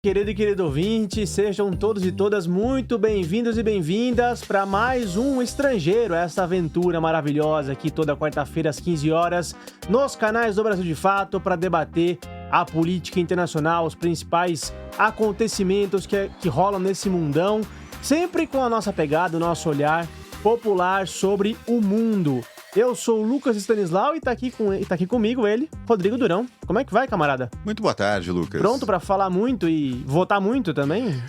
Querido e querido ouvinte, sejam todos e todas muito bem-vindos e bem-vindas para mais um Estrangeiro, essa aventura maravilhosa aqui toda quarta-feira às 15 horas nos canais do Brasil de Fato para debater a política internacional, os principais acontecimentos que rolam nesse mundão, sempre com a nossa pegada, o nosso olhar popular sobre o mundo. Eu sou o Lucas Stanislau e tá aqui comigo ele, Rodrigo Durão. Como é que vai, camarada? Muito boa tarde, Lucas. Pronto pra falar muito e votar muito também?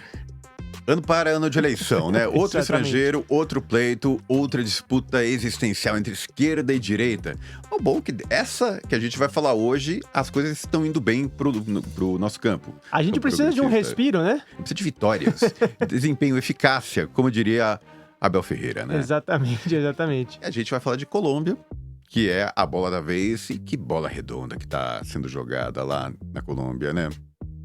Ano para ano de eleição, né? Outro estrangeiro, outro pleito, outra disputa existencial entre esquerda e direita. O bom é que essa que a gente vai falar hoje, as coisas estão indo bem pro nosso campo. A gente precisa de um respiro, né? Precisa de vitórias, desempenho, eficácia, como diria Abel Ferreira, né? Exatamente. A gente vai falar de Colômbia, que é a bola da vez, e que bola redonda que tá sendo jogada lá na Colômbia, né?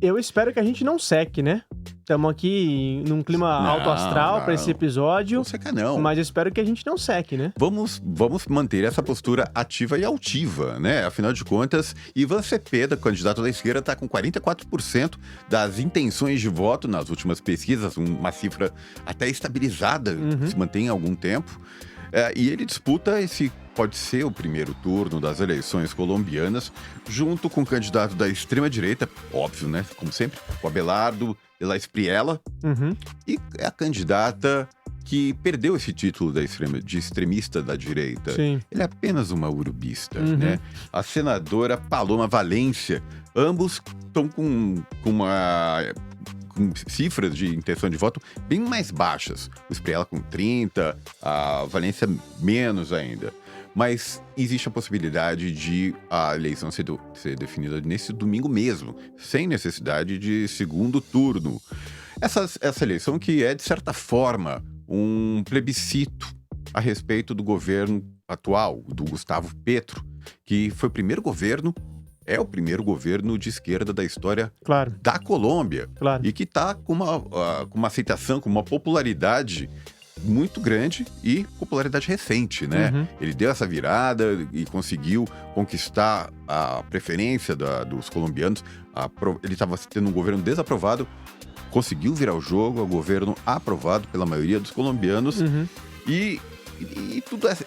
Eu espero que a gente não seque, né? Estamos aqui num clima alto astral para esse episódio. Não seca, não. Mas eu espero que a gente não seque, né? Vamos manter essa postura ativa e altiva, né? Afinal de contas, Ivan Cepeda, candidato da esquerda, está com 44% das intenções de voto nas últimas pesquisas, uma cifra até estabilizada, se mantém há algum tempo. E ele disputa pode ser o primeiro turno das eleições colombianas, junto com o candidato da extrema-direita, óbvio, né? Como sempre, o Abelardo de la Espriella, e é a candidata que perdeu esse título de extremista da direita. Sim. Ele é apenas uma urubista, né? A senadora Paloma Valência. Ambos estão com cifras de intenção de voto bem mais baixas. O Espriella com 30, a Valência menos ainda. Mas existe a possibilidade de a eleição ser definida nesse domingo mesmo, sem necessidade de segundo turno. Essa eleição que é, de certa forma, um plebiscito a respeito do governo atual, do Gustavo Petro, que foi o primeiro governo de esquerda da história da Colômbia. Claro. E que está com uma aceitação, com uma popularidade muito grande e popularidade recente, né? Ele deu essa virada e conseguiu conquistar a preferência dos colombianos. Ele estava tendo um governo desaprovado, conseguiu virar o jogo, o governo aprovado pela maioria dos colombianos. E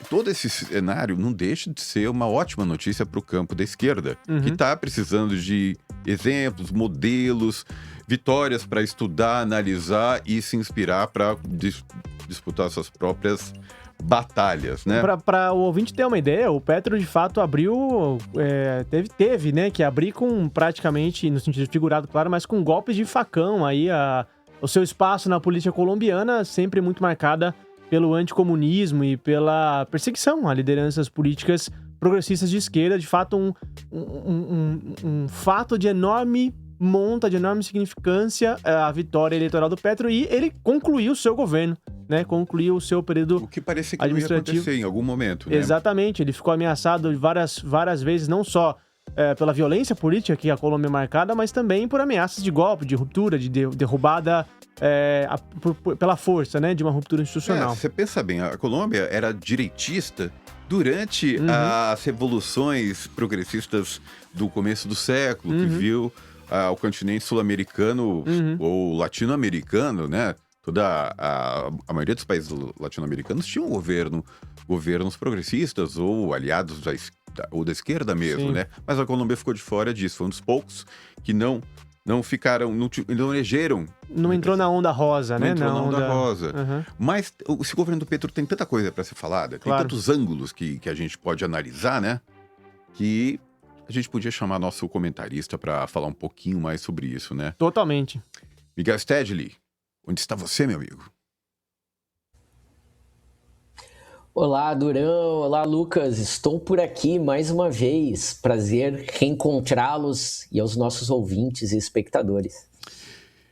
todo esse cenário não deixa de ser uma ótima notícia para o campo da esquerda, que está precisando de exemplos, modelos, vitórias para estudar, analisar e se inspirar para disputar suas próprias batalhas, né? Para o ouvinte ter uma ideia, o Petro de fato abriu, teve, né, que abrir com praticamente, no sentido figurado, claro, mas com golpes de facão aí, o seu espaço na política colombiana sempre muito marcada pelo anticomunismo e pela perseguição a lideranças políticas progressistas de esquerda, de fato um fato de enorme monta, de enorme significância a vitória eleitoral do Petro, e ele concluiu o seu governo, né? Concluiu o seu período administrativo. O que parecia que não ia acontecer em algum momento, né? Exatamente, ele ficou ameaçado várias vezes, não só pela violência política que a Colômbia é marcada, mas também por ameaças de golpe, de ruptura, de derrubada pela força, né? De uma ruptura institucional. Você pensa bem, a Colômbia era direitista durante as revoluções progressistas do começo do século, que viu o continente sul-americano ou latino-americano, né? A maioria dos países latino-americanos tinham governos progressistas ou aliados da esquerda mesmo, né? Mas a Colômbia ficou de fora disso. Foi um dos poucos que não elegeram. Não entrou na onda rosa, né? Não entrou na onda rosa. Mas esse governo do Petro tem tanta coisa para ser falada, tem tantos ângulos que a gente pode analisar, né? Que a gente podia chamar nosso comentarista para falar um pouquinho mais sobre isso, né? Totalmente. Miguel Stedley, onde está você, meu amigo? Olá, Durão. Olá, Lucas. Estou por aqui mais uma vez. Prazer reencontrá-los e aos nossos ouvintes e espectadores.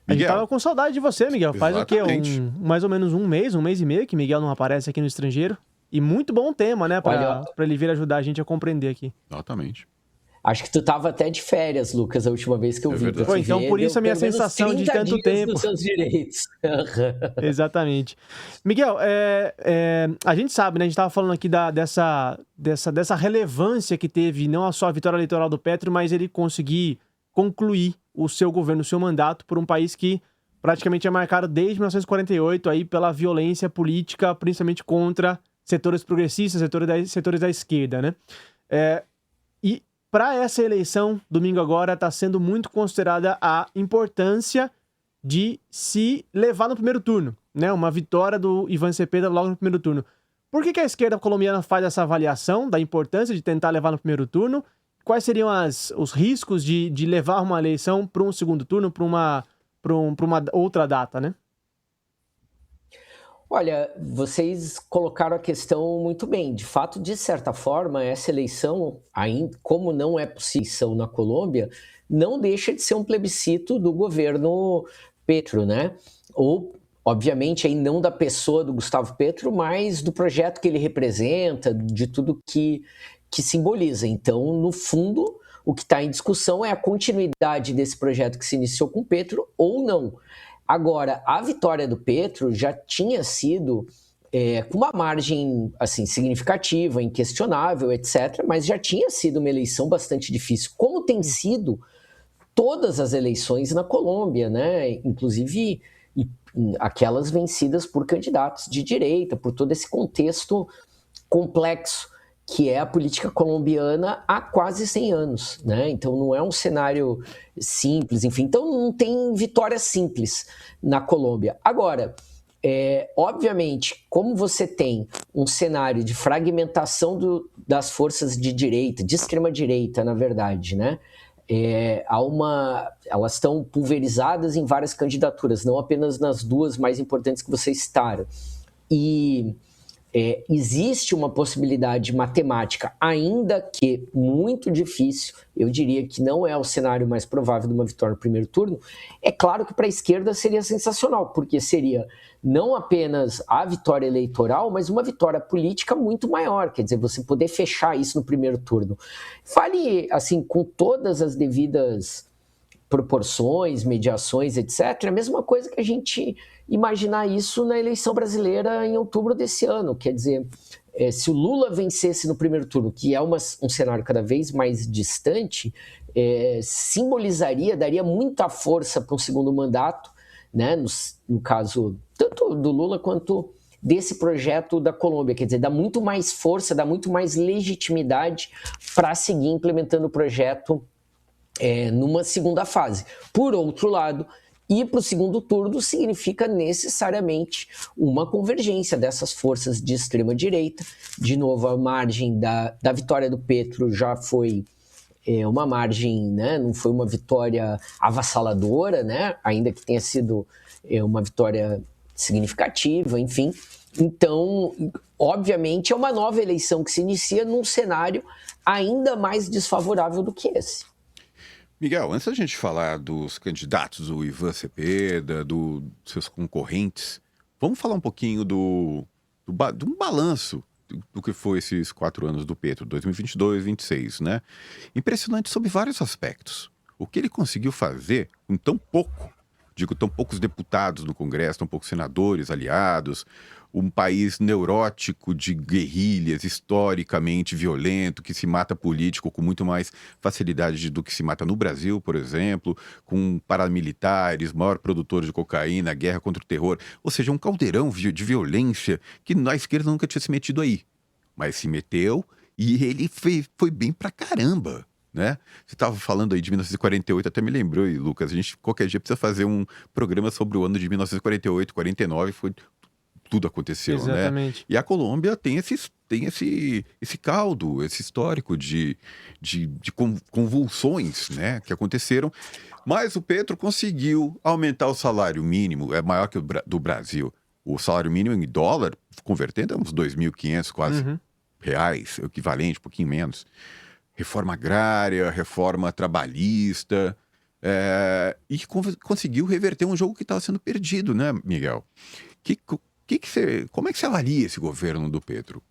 Miguel. A gente tava com saudade de você, Miguel. Faz Exatamente. o quê? Mais ou menos um mês e meio que Miguel não aparece aqui no Estrangeiro. E muito bom tema, né? Pra ele vir ajudar a gente a compreender aqui. Exatamente. Acho que tu tava até de férias, Lucas, a última vez que eu vi. Pô, então por isso a minha sensação de tanto tempo. Dos seus direitos. Exatamente. Miguel, a gente sabe, né? A gente tava falando aqui dessa relevância que teve não só a vitória eleitoral do Petro, mas ele conseguir concluir o seu governo, o seu mandato por um país que praticamente é marcado desde 1948 aí pela violência política, principalmente contra setores progressistas, setores da esquerda, né? E para essa eleição, domingo agora, está sendo muito considerada a importância de se levar no primeiro turno, né? Uma vitória do Ivan Cepeda logo no primeiro turno. Por que a esquerda colombiana faz essa avaliação da importância de tentar levar no primeiro turno? Quais seriam os riscos de levar uma eleição para um segundo turno, para uma outra data, né? Olha, vocês colocaram a questão muito bem. De fato, de certa forma, essa eleição, como não é possível na Colômbia, não deixa de ser um plebiscito do governo Petro, né? Ou, obviamente, aí não da pessoa do Gustavo Petro, mas do projeto que ele representa, de tudo que simboliza. Então, no fundo, o que está em discussão é a continuidade desse projeto que se iniciou com Petro ou não. Agora, a vitória do Petro já tinha sido com uma margem assim, significativa, inquestionável, etc., mas já tinha sido uma eleição bastante difícil, como tem sido todas as eleições na Colômbia, né? Inclusive aquelas vencidas por candidatos de direita, por todo esse contexto complexo que é a política colombiana há quase 100 anos, né? Então não é um cenário simples, enfim. Então não tem vitória simples na Colômbia. Agora, obviamente, como você tem um cenário de fragmentação das forças de direita, de extrema-direita, na verdade, né? Elas estão pulverizadas em várias candidaturas, não apenas nas duas mais importantes que vocês citaram. E existe uma possibilidade matemática, ainda que muito difícil, eu diria que não é o cenário mais provável de uma vitória no primeiro turno. É claro que para a esquerda seria sensacional, porque seria não apenas a vitória eleitoral, mas uma vitória política muito maior, quer dizer, você poder fechar isso no primeiro turno. Fale, assim, com todas as devidas proporções, mediações, etc., é a mesma coisa que a gente imaginar isso na eleição brasileira em outubro desse ano. Quer dizer, se o Lula vencesse no primeiro turno, que é um cenário cada vez mais distante, simbolizaria, daria muita força para um segundo mandato, né? No caso, tanto do Lula quanto desse projeto da Colômbia. Quer dizer, dá muito mais força, dá muito mais legitimidade para seguir implementando o projeto numa segunda fase. Por outro lado, ir para o segundo turno significa necessariamente uma convergência dessas forças de extrema-direita. De novo, a margem da vitória do Petro já foi uma margem, né? Não foi uma vitória avassaladora, né? Ainda que tenha sido uma vitória significativa, enfim. Então, obviamente, é uma nova eleição que se inicia num cenário ainda mais desfavorável do que esse. Miguel, antes da gente falar dos candidatos, do Ivan Cepeda, dos seus concorrentes, vamos falar um pouquinho de um balanço do que foi esses 4 anos do Petro, 2022 e 2026, né? Impressionante sob vários aspectos. O que ele conseguiu fazer com tão poucos deputados no Congresso, tão poucos senadores aliados, um país neurótico de guerrilhas, historicamente violento, que se mata político com muito mais facilidade do que se mata no Brasil, por exemplo, com paramilitares, maior produtor de cocaína, guerra contra o terror, ou seja, um caldeirão de violência que na esquerda nunca tinha se metido aí. Mas se meteu e ele foi bem pra caramba. Né? Você estava falando aí de 1948, até me lembrou, e Lucas, a gente qualquer dia precisa fazer um programa sobre o ano de 1948, 49, tudo aconteceu, exatamente, né? E a Colômbia tem esse caldo, esse histórico de convulsões, né, que aconteceram. Mas o Petro conseguiu aumentar o salário mínimo, é maior que o do Brasil. O salário mínimo em dólar, convertendo, é uns 2.500 quase reais, o equivalente, um pouquinho menos. Reforma agrária, reforma trabalhista, e conseguiu reverter um jogo que estava sendo perdido, né, Miguel? Como é que você avalia esse governo do Petro?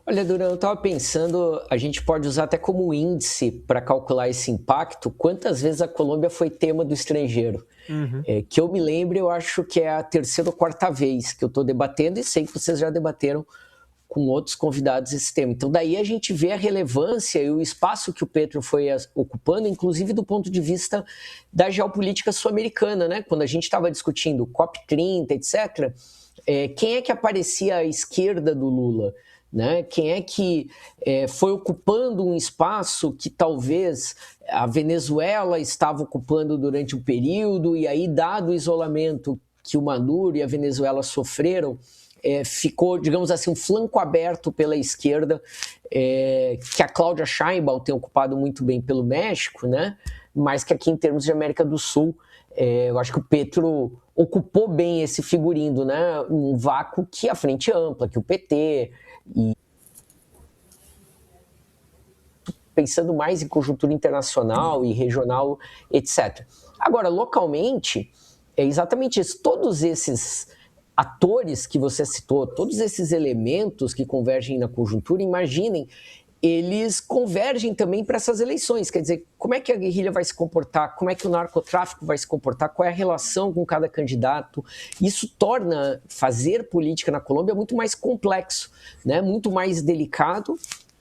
Olha, Durão, eu estava pensando, a gente pode usar até como índice para calcular esse impacto, quantas vezes a Colômbia foi tema do estrangeiro. Que eu me lembre, eu acho que é a 3ª ou 4ª vez que eu estou debatendo, e sei que vocês já debateram com outros convidados esse tema. Então, daí a gente vê a relevância e o espaço que o Petro foi ocupando, inclusive do ponto de vista da geopolítica sul-americana, né? Quando a gente estava discutindo COP30, etc., quem é que aparecia à esquerda do Lula? Né? Quem é que foi ocupando um espaço que talvez a Venezuela estava ocupando durante um período, e aí, dado o isolamento que o Maduro e a Venezuela sofreram, ficou, digamos assim, um flanco aberto pela esquerda, que a Cláudia Sheinbaum tem ocupado muito bem pelo México, né? Mas que aqui, em termos de América do Sul, eu acho que o Petro ocupou bem esse figurino, né? Um vácuo que a Frente Ampla, que o PT, e pensando mais em conjuntura internacional e regional, etc. Agora, localmente, é exatamente isso. Todos esses atores que você citou, todos esses elementos que convergem na conjuntura, imaginem, eles convergem também para essas eleições. Quer dizer, como é que a guerrilha vai se comportar? Como é que o narcotráfico vai se comportar? Qual é a relação com cada candidato? Isso torna fazer política na Colômbia muito mais complexo, né? Muito mais delicado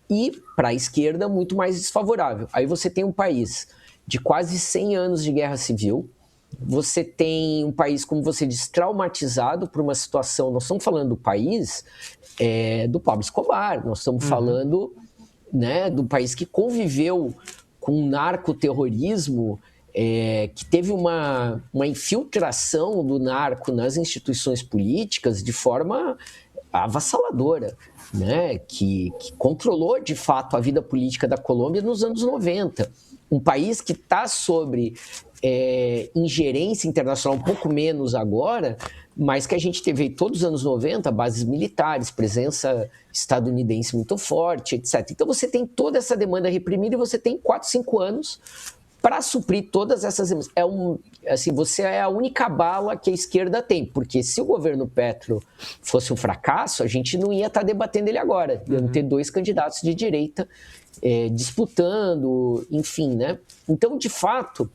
e, para a esquerda, muito mais desfavorável. Aí você tem um país de quase 100 anos de guerra civil, você tem um país, como você diz, traumatizado por uma situação. Nós estamos falando do país do Pablo Escobar, nós estamos falando, né, do país que conviveu com o narcoterrorismo, que teve uma infiltração do narco nas instituições políticas de forma avassaladora, né, que controlou de fato a vida política da Colômbia nos anos 90. Um país que está sobre ingerência internacional, um pouco menos agora, mas que a gente teve todos os anos 90, bases militares, presença estadunidense muito forte, etc. Então você tem toda essa demanda reprimida e você tem 4, 5 anos para suprir todas essas demandas. Você é a única bala que a esquerda tem, porque se o governo Petro fosse um fracasso, a gente não ia estar debatendo ele agora. Iam ter 2 candidatos de direita disputando, enfim, né? Então, de fato,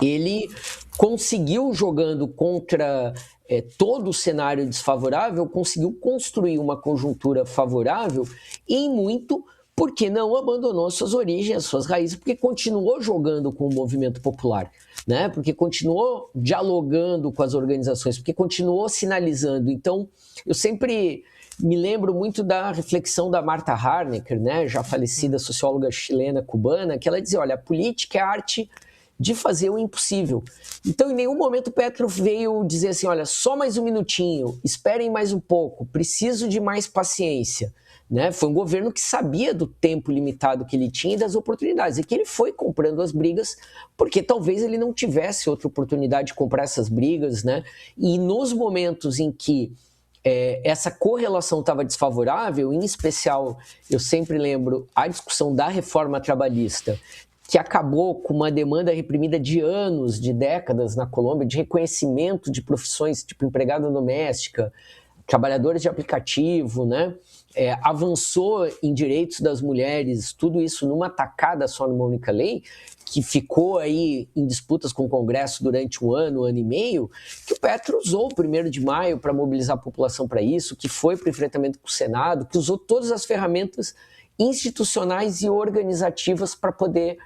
ele conseguiu, jogando contra todo o cenário desfavorável, conseguiu construir uma conjuntura favorável, e em muito porque não abandonou suas origens, suas raízes, porque continuou jogando com o movimento popular, né? Porque continuou dialogando com as organizações, porque continuou sinalizando. Então, eu sempre me lembro muito da reflexão da Marta Harnecker, né? Já falecida socióloga chilena, cubana, que ela dizia, olha, a política é a arte de fazer o impossível. Então, em nenhum momento o Petro veio dizer assim, olha, só mais um minutinho, esperem mais um pouco, preciso de mais paciência. Né? Foi um governo que sabia do tempo limitado que ele tinha e das oportunidades, e que ele foi comprando as brigas, porque talvez ele não tivesse outra oportunidade de comprar essas brigas, né? E nos momentos em que essa correlação estava desfavorável, em especial, eu sempre lembro a discussão da reforma trabalhista, que acabou com uma demanda reprimida de anos, de décadas na Colômbia, de reconhecimento de profissões tipo empregada doméstica, trabalhadores de aplicativo, né? Avançou em direitos das mulheres, tudo isso numa tacada só, numa única lei, que ficou aí em disputas com o Congresso durante um ano e meio, que o Petro usou o 1º de maio para mobilizar a população para isso, que foi para o enfrentamento com o Senado, que usou todas as ferramentas institucionais e organizativas para poder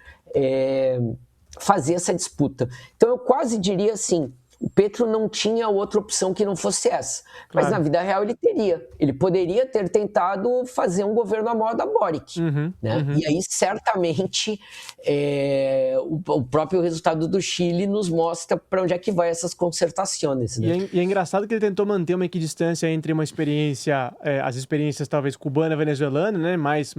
fazer essa disputa. Então eu quase diria assim, o Petro não tinha outra opção que não fosse essa. Mas Claro. na vida real ele teria. Ele poderia ter tentado fazer um governo à moda Boric. Né? E aí, certamente, o próprio resultado do Chile nos mostra para onde é que vai essas concertações. Né? E é engraçado que ele tentou manter uma equidistância entre uma experiência, as experiências talvez cubana, venezuelana, né, mais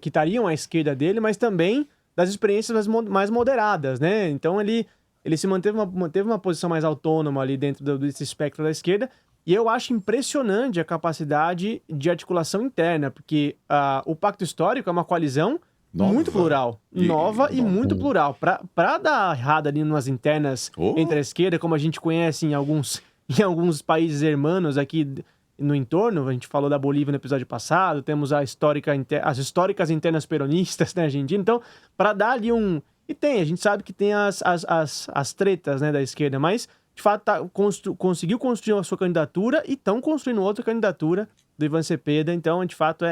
que estariam à esquerda dele, mas também das experiências mais moderadas, né? Então ele se manteve uma posição mais autônoma ali dentro desse espectro da esquerda, e eu acho impressionante a capacidade de articulação interna, porque o Pacto Histórico é uma coalizão muito plural, nova e muito plural. Para dar errado ali nas internas entre a esquerda, como a gente conhece em alguns países hermanos aqui no entorno, a gente falou da Bolívia no episódio passado, temos as históricas internas peronistas na Argentina, então, para dar ali a gente sabe que tem as tretas, né, da esquerda, mas, de fato, conseguiu construir a sua candidatura e estão construindo outra candidatura do Ivan Cepeda. Então, de fato,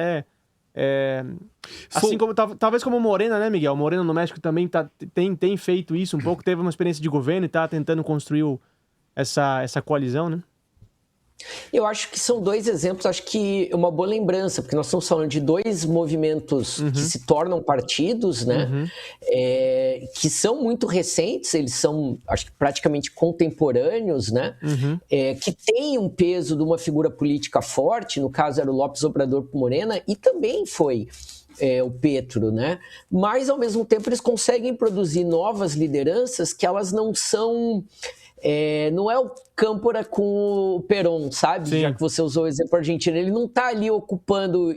assim como, talvez como o Morena, né, Miguel? O Morena no México também tem feito isso um pouco, teve uma experiência de governo e tá tentando construir essa coalizão, né? Eu acho que são dois exemplos, acho que é uma boa lembrança, porque nós estamos falando de dois movimentos que se tornam partidos, né? Que são muito recentes, eles são, acho que praticamente contemporâneos, né? Que têm um peso de uma figura política forte, no caso era o López Obrador pro Morena, e também foi o Petro, né? Mas, ao mesmo tempo, eles conseguem produzir novas lideranças que elas não são... não é o Câmpora com o Perón, sabe? Sim. Já que você usou o exemplo argentino, ele não está ali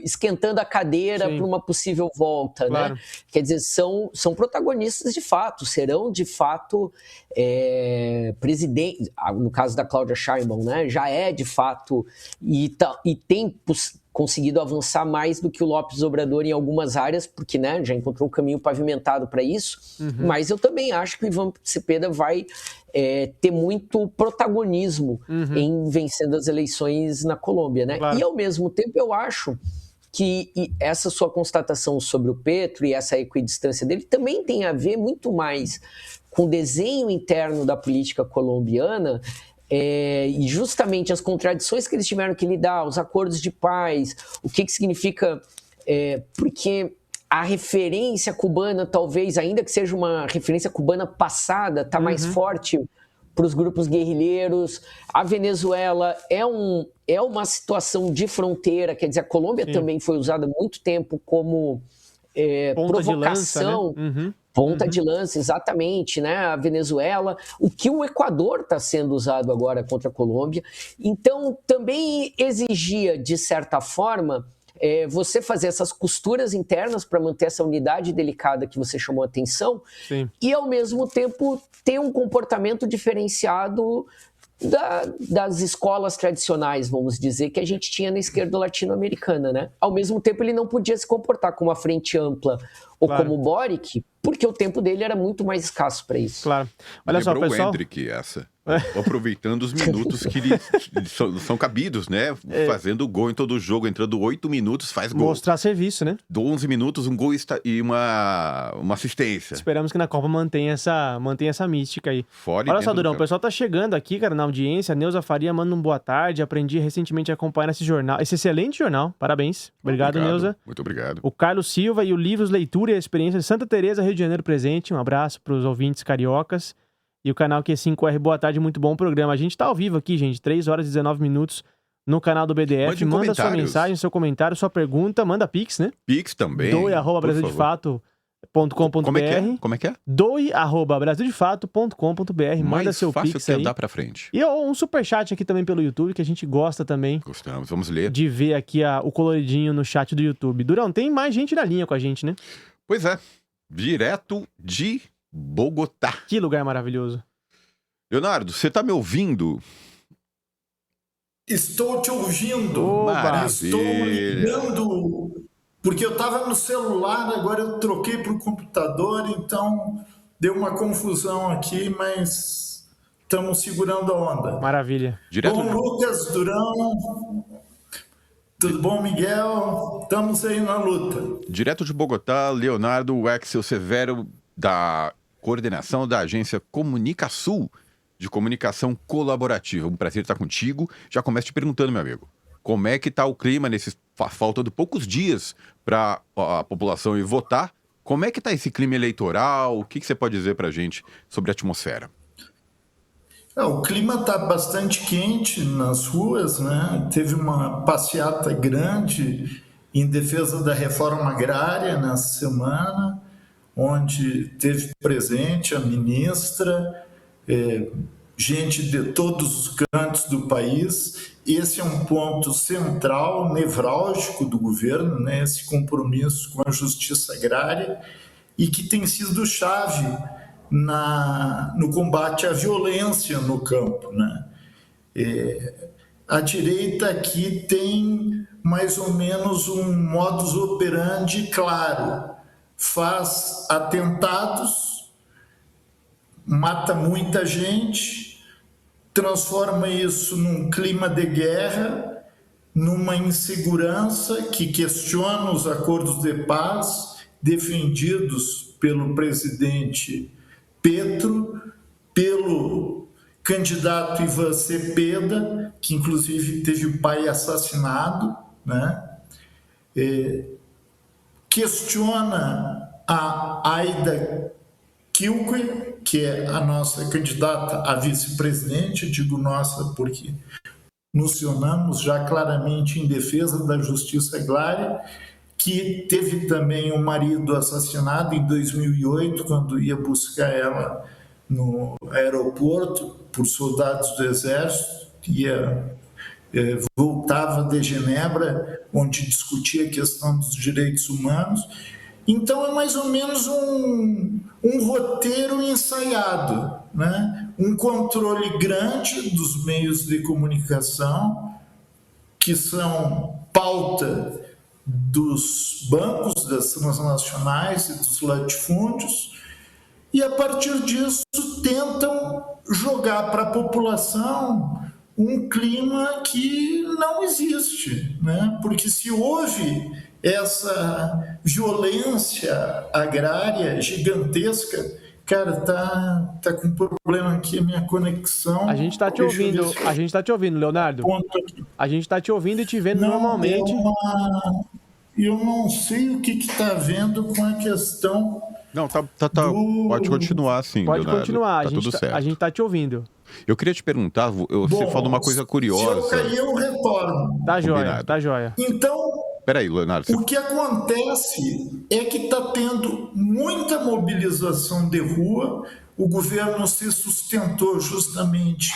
esquentando a cadeira para uma possível volta, claro, né? Quer dizer, são protagonistas de fato, serão de fato presidente, no caso da Cláudia Sheinbaum, né? Já é de fato e tem conseguido avançar mais do que o López Obrador em algumas áreas, porque, né, já encontrou o caminho pavimentado para isso, mas eu também acho que o Ivan Cepeda vai ter muito protagonismo em vencendo as eleições na Colômbia, né? Claro. E, ao mesmo tempo, eu acho que essa sua constatação sobre o Petro e essa equidistância dele também tem a ver muito mais com o desenho interno da política colombiana e justamente as contradições que eles tiveram que lidar, os acordos de paz, o que significa... porque a referência cubana, talvez, ainda que seja uma referência cubana passada, está mais forte para os grupos guerrilheiros. A Venezuela é uma situação de fronteira, quer dizer, a Colômbia também foi usada há muito tempo como provocação. De lança, né? Ponta de lança, exatamente, né? A Venezuela, o que o Equador está sendo usado agora contra a Colômbia. Então, também exigia, de certa forma, você fazer essas costuras internas para manter essa unidade delicada que você chamou a atenção. Sim. E, ao mesmo tempo, ter um comportamento diferenciado das escolas tradicionais, vamos dizer, que a gente tinha na esquerda latino-americana, né? Ao mesmo tempo, ele não podia se comportar como a Frente Ampla ou como o Boric, porque o tempo dele era muito mais escasso para isso. Claro. Olha só, Lembrou pessoal... o Hendrick essa. Aproveitando os minutos que são cabidos, né? Fazendo gol em todo jogo, entrando 8 minutos, faz gol. Mostrar serviço, né? 11 minutos, um gol e uma assistência. Esperamos que na Copa mantenha essa mística aí. Fora Olha só, Durão, o pessoal tá chegando aqui, cara, na audiência. A Neuza Faria manda um boa tarde. Aprendi recentemente a acompanhar esse excelente jornal. Parabéns. Obrigado, Neuza. Muito obrigado. O Carlos Silva e o Livros Leitura e a Experiência de Santa Teresa, Rio de Janeiro presente. Um abraço pros ouvintes cariocas. E o canal Q5R, boa tarde, muito bom programa. A gente tá ao vivo aqui, gente, 3 horas e 19 minutos no canal do BDF. Manda sua mensagem, seu comentário, sua pergunta, manda Pix, né? Pix também. doe@brasildefato.com.br. Como é que é? doe@brasildefato.com.br. Manda seu fácil Pix que aí. andar pra frente. E um superchat aqui também pelo YouTube, que a gente gosta também. Gostamos, vamos ler. De ver aqui o coloridinho no chat do YouTube. Durão, tem mais gente na linha com a gente, né? Pois é, direto de Bogotá. Que lugar maravilhoso. Leonardo, você tá me ouvindo? Estou te ouvindo. Oba. Estou ligando, porque eu estava no celular, agora eu troquei para o computador, então deu uma confusão aqui, mas estamos segurando a onda. Maravilha. Bom, Lucas, Durão, tudo bom, Miguel? Estamos aí na luta. Direto de Bogotá, Leonardo Wexel Severo, da coordenação da agência Comunicasul, de comunicação colaborativa. Um prazer estar contigo. Já começo te perguntando, meu amigo, como é que está o clima faltando poucos dias para a população ir votar? Como é que está esse clima eleitoral? O que você pode dizer para a gente sobre a atmosfera? O clima está bastante quente nas ruas, né? Teve uma passeata grande em defesa da reforma agrária nessa semana, onde teve presente a ministra, gente de todos os cantos do país. Esse é um ponto central, nevrálgico do governo, né? Esse compromisso com a justiça agrária, e que tem sido chave no combate à violência no campo, né? A direita aqui tem mais ou menos um modus operandi claro. Faz atentados, mata muita gente, transforma isso num clima de guerra, numa insegurança que questiona os acordos de paz defendidos pelo presidente Petro, pelo candidato Ivan Cepeda, que inclusive teve o pai assassinado, né? Questiona a Aida Kilque, que é a nossa candidata a vice-presidente, digo nossa porque nos unamos já claramente em defesa da justiça agrária, que teve também um marido assassinado em 2008, quando ia buscar ela no aeroporto por soldados do exército, voltava de Genebra, onde discutia a questão dos direitos humanos. Então é mais ou menos um roteiro ensaiado, né? Um controle grande dos meios de comunicação, que são pauta dos bancos, das transnacionais e dos latifúndios, e a partir disso tentam jogar para a população um clima que não existe, né? Porque se houve essa violência agrária gigantesca, cara, tá com problema aqui a minha conexão. A gente tá te ouvindo, Leonardo. A gente tá te ouvindo e te vendo normalmente. Eu não sei o que tá havendo com a questão. Não, tá. Pode continuar, sim. Pode Leonardo. continuar, Tá tudo certo. A gente tá te ouvindo. Eu queria te perguntar, você falou uma coisa curiosa. Se eu cair, eu retorno. Tá joia, tá joia. Então, peraí, Leonardo. O que acontece é que está tendo muita mobilização de rua. O governo se sustentou justamente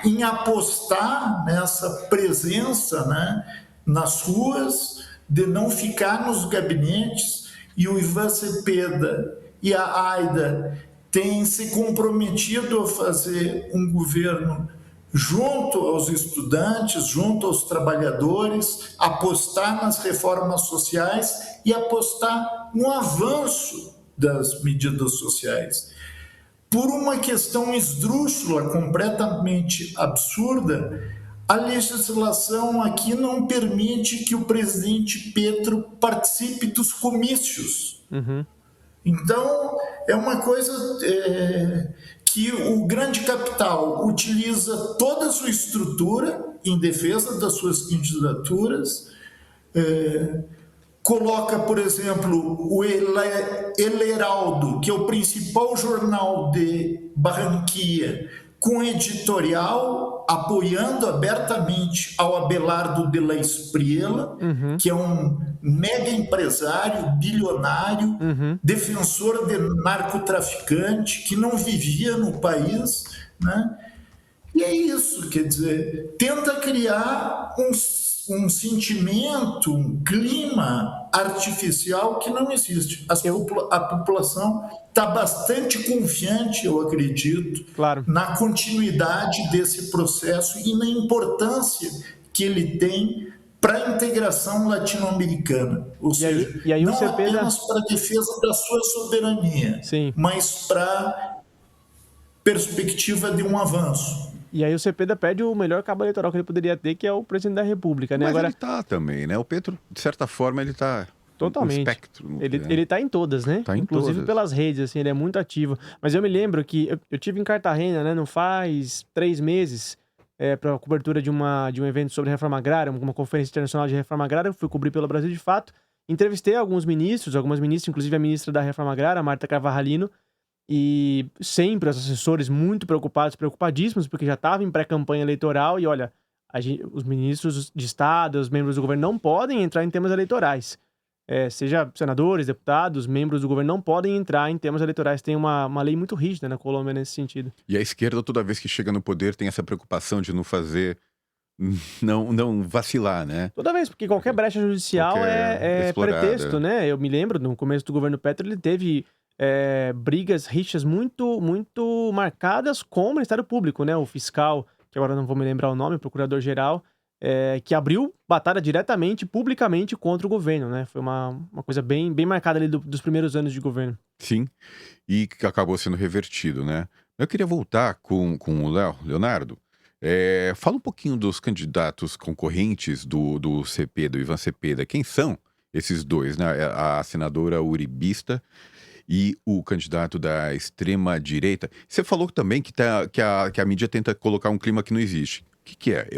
em apostar nessa presença, né, nas ruas, de não ficar nos gabinetes. E o Ivan Cepeda e a Aida têm se comprometido a fazer um governo junto aos estudantes, junto aos trabalhadores, apostar nas reformas sociais e apostar no avanço das medidas sociais. Por uma questão esdrúxula, completamente absurda, a legislação aqui não permite que o presidente Petro participe dos comícios. Uhum. Então, é uma coisa que o grande capital utiliza toda a sua estrutura em defesa das suas candidaturas, coloca, por exemplo, o El Heraldo, que é o principal jornal de Barranquilla, com editorial apoiando abertamente ao Abelardo de la Espriella, que é um mega empresário, bilionário, defensor de narcotraficante, que não vivia no país, né? E é isso, quer dizer, tenta criar um sentimento, um clima artificial que não existe. A população está bastante confiante, eu acredito, claro, na continuidade desse processo e na importância que ele tem para a integração latino-americana. Ou seja, não apenas para a defesa da sua soberania, sim, mas para a perspectiva de um avanço. E aí o Cepeda perde o melhor cabo eleitoral que ele poderia ter, que é o presidente da República, né? Mas agora ele tá também, né? O Petro, de certa forma, ele tá totalmente no espectro. Ele tá em todas, né? Tá em inclusive todas. Pelas redes, assim, ele é muito ativo. Mas eu me lembro que eu tive em Cartagena, né? Não faz 3 meses, para cobertura de um evento sobre reforma agrária, uma conferência internacional de reforma agrária. Eu fui cobrir pelo Brasil de Fato. Entrevistei algumas ministras, inclusive a ministra da Reforma Agrária, Marta Carvalhalino. E sempre os assessores muito preocupadíssimos, porque já estava em pré-campanha eleitoral e, olha, os ministros de Estado, os membros do governo não podem entrar em temas eleitorais. Seja senadores, deputados, membros do governo não podem entrar em temas eleitorais. Tem uma lei muito rígida na Colômbia nesse sentido. E a esquerda, toda vez que chega no poder, tem essa preocupação de não fazer... Não vacilar, né? Toda vez, porque qualquer brecha judicial é pretexto, né? Eu me lembro, no começo do governo Petro, ele teve... brigas, rixas muito, muito marcadas com o Ministério Público, né? O fiscal, que agora não vou me lembrar o nome, o procurador-geral, que abriu batalha diretamente, publicamente contra o governo, né? Foi uma coisa bem marcada ali dos primeiros anos de governo. Sim, e que acabou sendo revertido, né? Eu queria voltar com o Leonardo. Fala um pouquinho dos candidatos concorrentes do Cepeda, do Ivan Cepeda. Quem são esses dois, né? A senadora uribista e o candidato da extrema-direita. Você falou também que a mídia tenta colocar um clima que não existe. O que é?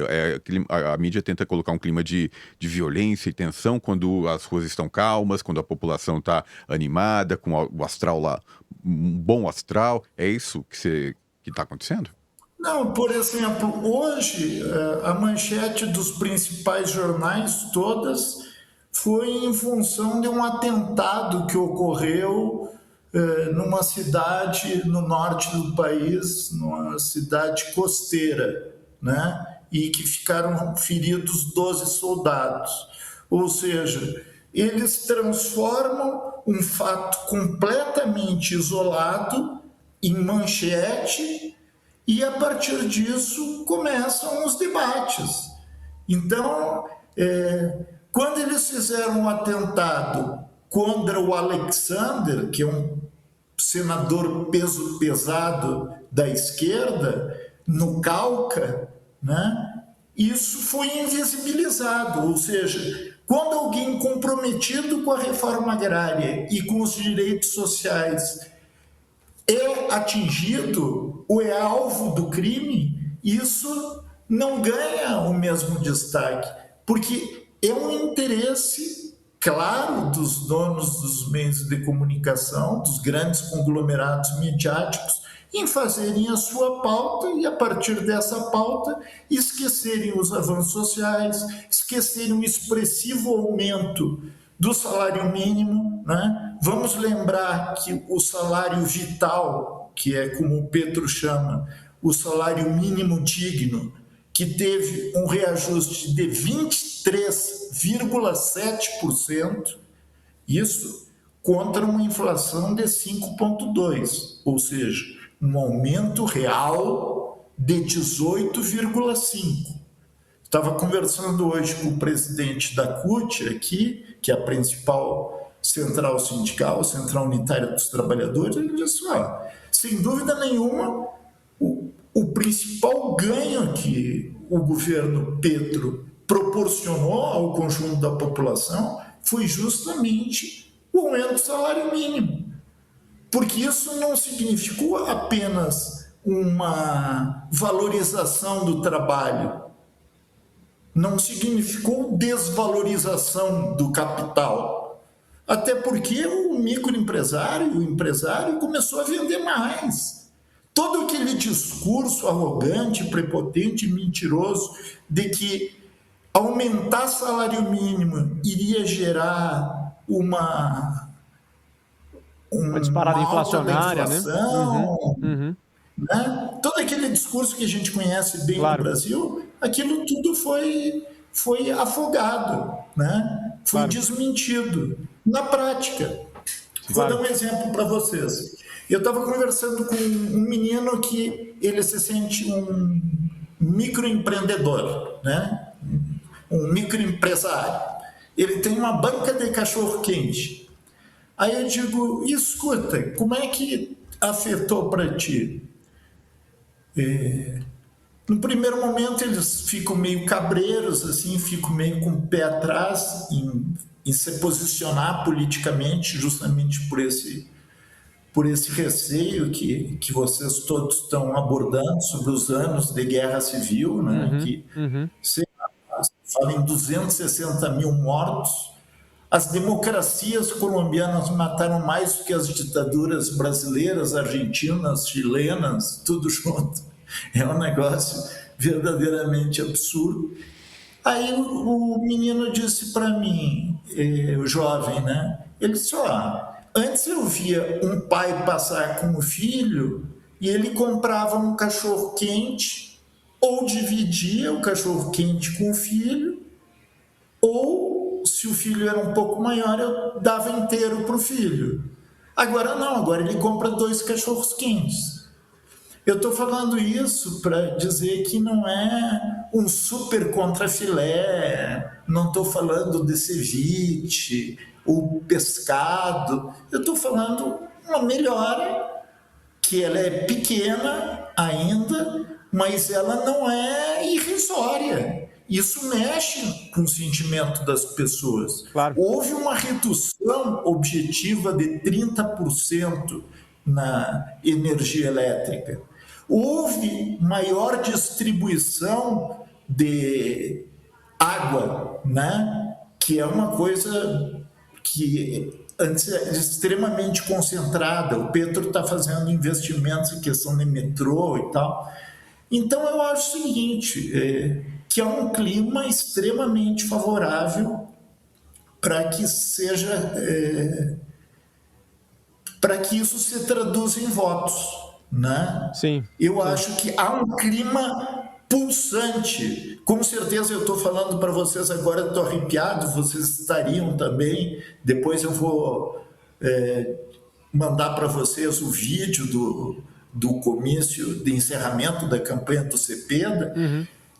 A mídia tenta colocar um clima de violência e tensão quando as ruas estão calmas, quando a população está animada, com o astral lá, um bom astral. É isso que está acontecendo? Não, por exemplo, hoje a manchete dos principais jornais todas foi em função de um atentado que ocorreu numa cidade no norte do país, numa cidade costeira, né? E que ficaram feridos 12 soldados. Ou seja, eles transformam um fato completamente isolado em manchete e, a partir disso, começam os debates. Então, quando eles fizeram um atentado contra o Alexander, que é um senador peso pesado da esquerda, no Cauca, né, isso foi invisibilizado. Ou seja, quando alguém comprometido com a reforma agrária e com os direitos sociais é atingido ou é alvo do crime, isso não ganha o mesmo destaque, porque é um interesse claro dos donos dos meios de comunicação, dos grandes conglomerados midiáticos, em fazerem a sua pauta e, a partir dessa pauta, esquecerem os avanços sociais, esquecerem o expressivo aumento do salário mínimo, né? Vamos lembrar que o salário vital, que é como o Petro chama, o salário mínimo digno, que teve um reajuste de 23,7%, isso contra uma inflação de 5,2%, ou seja, um aumento real de 18,5%. Estava conversando hoje com o presidente da CUT aqui, que é a principal central sindical, central unitária dos trabalhadores, ele disse, sem dúvida nenhuma, o principal ganho que o governo Petro proporcionou ao conjunto da população foi justamente o aumento do salário mínimo. Porque isso não significou apenas uma valorização do trabalho, não significou desvalorização do capital. Até porque o microempresário, o empresário começou a vender mais. Todo aquele discurso arrogante, prepotente e mentiroso de que aumentar salário mínimo iria gerar uma disparada inflacionária, inflação, né? Todo aquele discurso que a gente conhece bem no Brasil, aquilo tudo foi afogado, né? Foi desmentido na prática. Vou dar um exemplo para vocês. Eu estava conversando com um menino que ele se sente um microempreendedor, né? Um microempresário. Ele tem uma banca de cachorro-quente. Aí eu digo, escuta, como é que afetou para ti? No primeiro momento eles ficam meio cabreiros, assim, ficam meio com o pé atrás em se posicionar politicamente, justamente por esse receio que vocês todos estão abordando sobre os anos de guerra civil, né? Que se fala em 260 mil mortos. As democracias colombianas mataram mais do que as ditaduras brasileiras, argentinas, chilenas, tudo junto. É um negócio verdadeiramente absurdo. Aí o menino disse para mim, o jovem, né? Ele disse, antes eu via um pai passar com o filho e ele comprava um cachorro-quente ou dividia o cachorro-quente com o filho, ou, se o filho era um pouco maior, eu dava inteiro para o filho. Agora não, agora ele compra 2 cachorros-quentes. Eu estou falando isso para dizer que não é um super contrafilé, não estou falando de ceviche, ou pescado, eu estou falando uma melhora, que ela é pequena ainda, mas ela não é irrisória. Isso mexe com o sentimento das pessoas. Claro. Houve uma redução objetiva de 30% na energia elétrica. Houve maior distribuição de água, né? Que é uma coisa que antes era extremamente concentrada. O Petro está fazendo investimentos em questão de metrô e tal. Então eu acho o seguinte, que é um clima extremamente favorável para que seja, para que isso se traduza em votos, né? Sim. Eu acho que há um clima pulsante. Com certeza eu estou falando para vocês agora, estou arrepiado, vocês estariam também. Depois eu vou mandar para vocês o vídeo do comício de encerramento da campanha do Cepeda.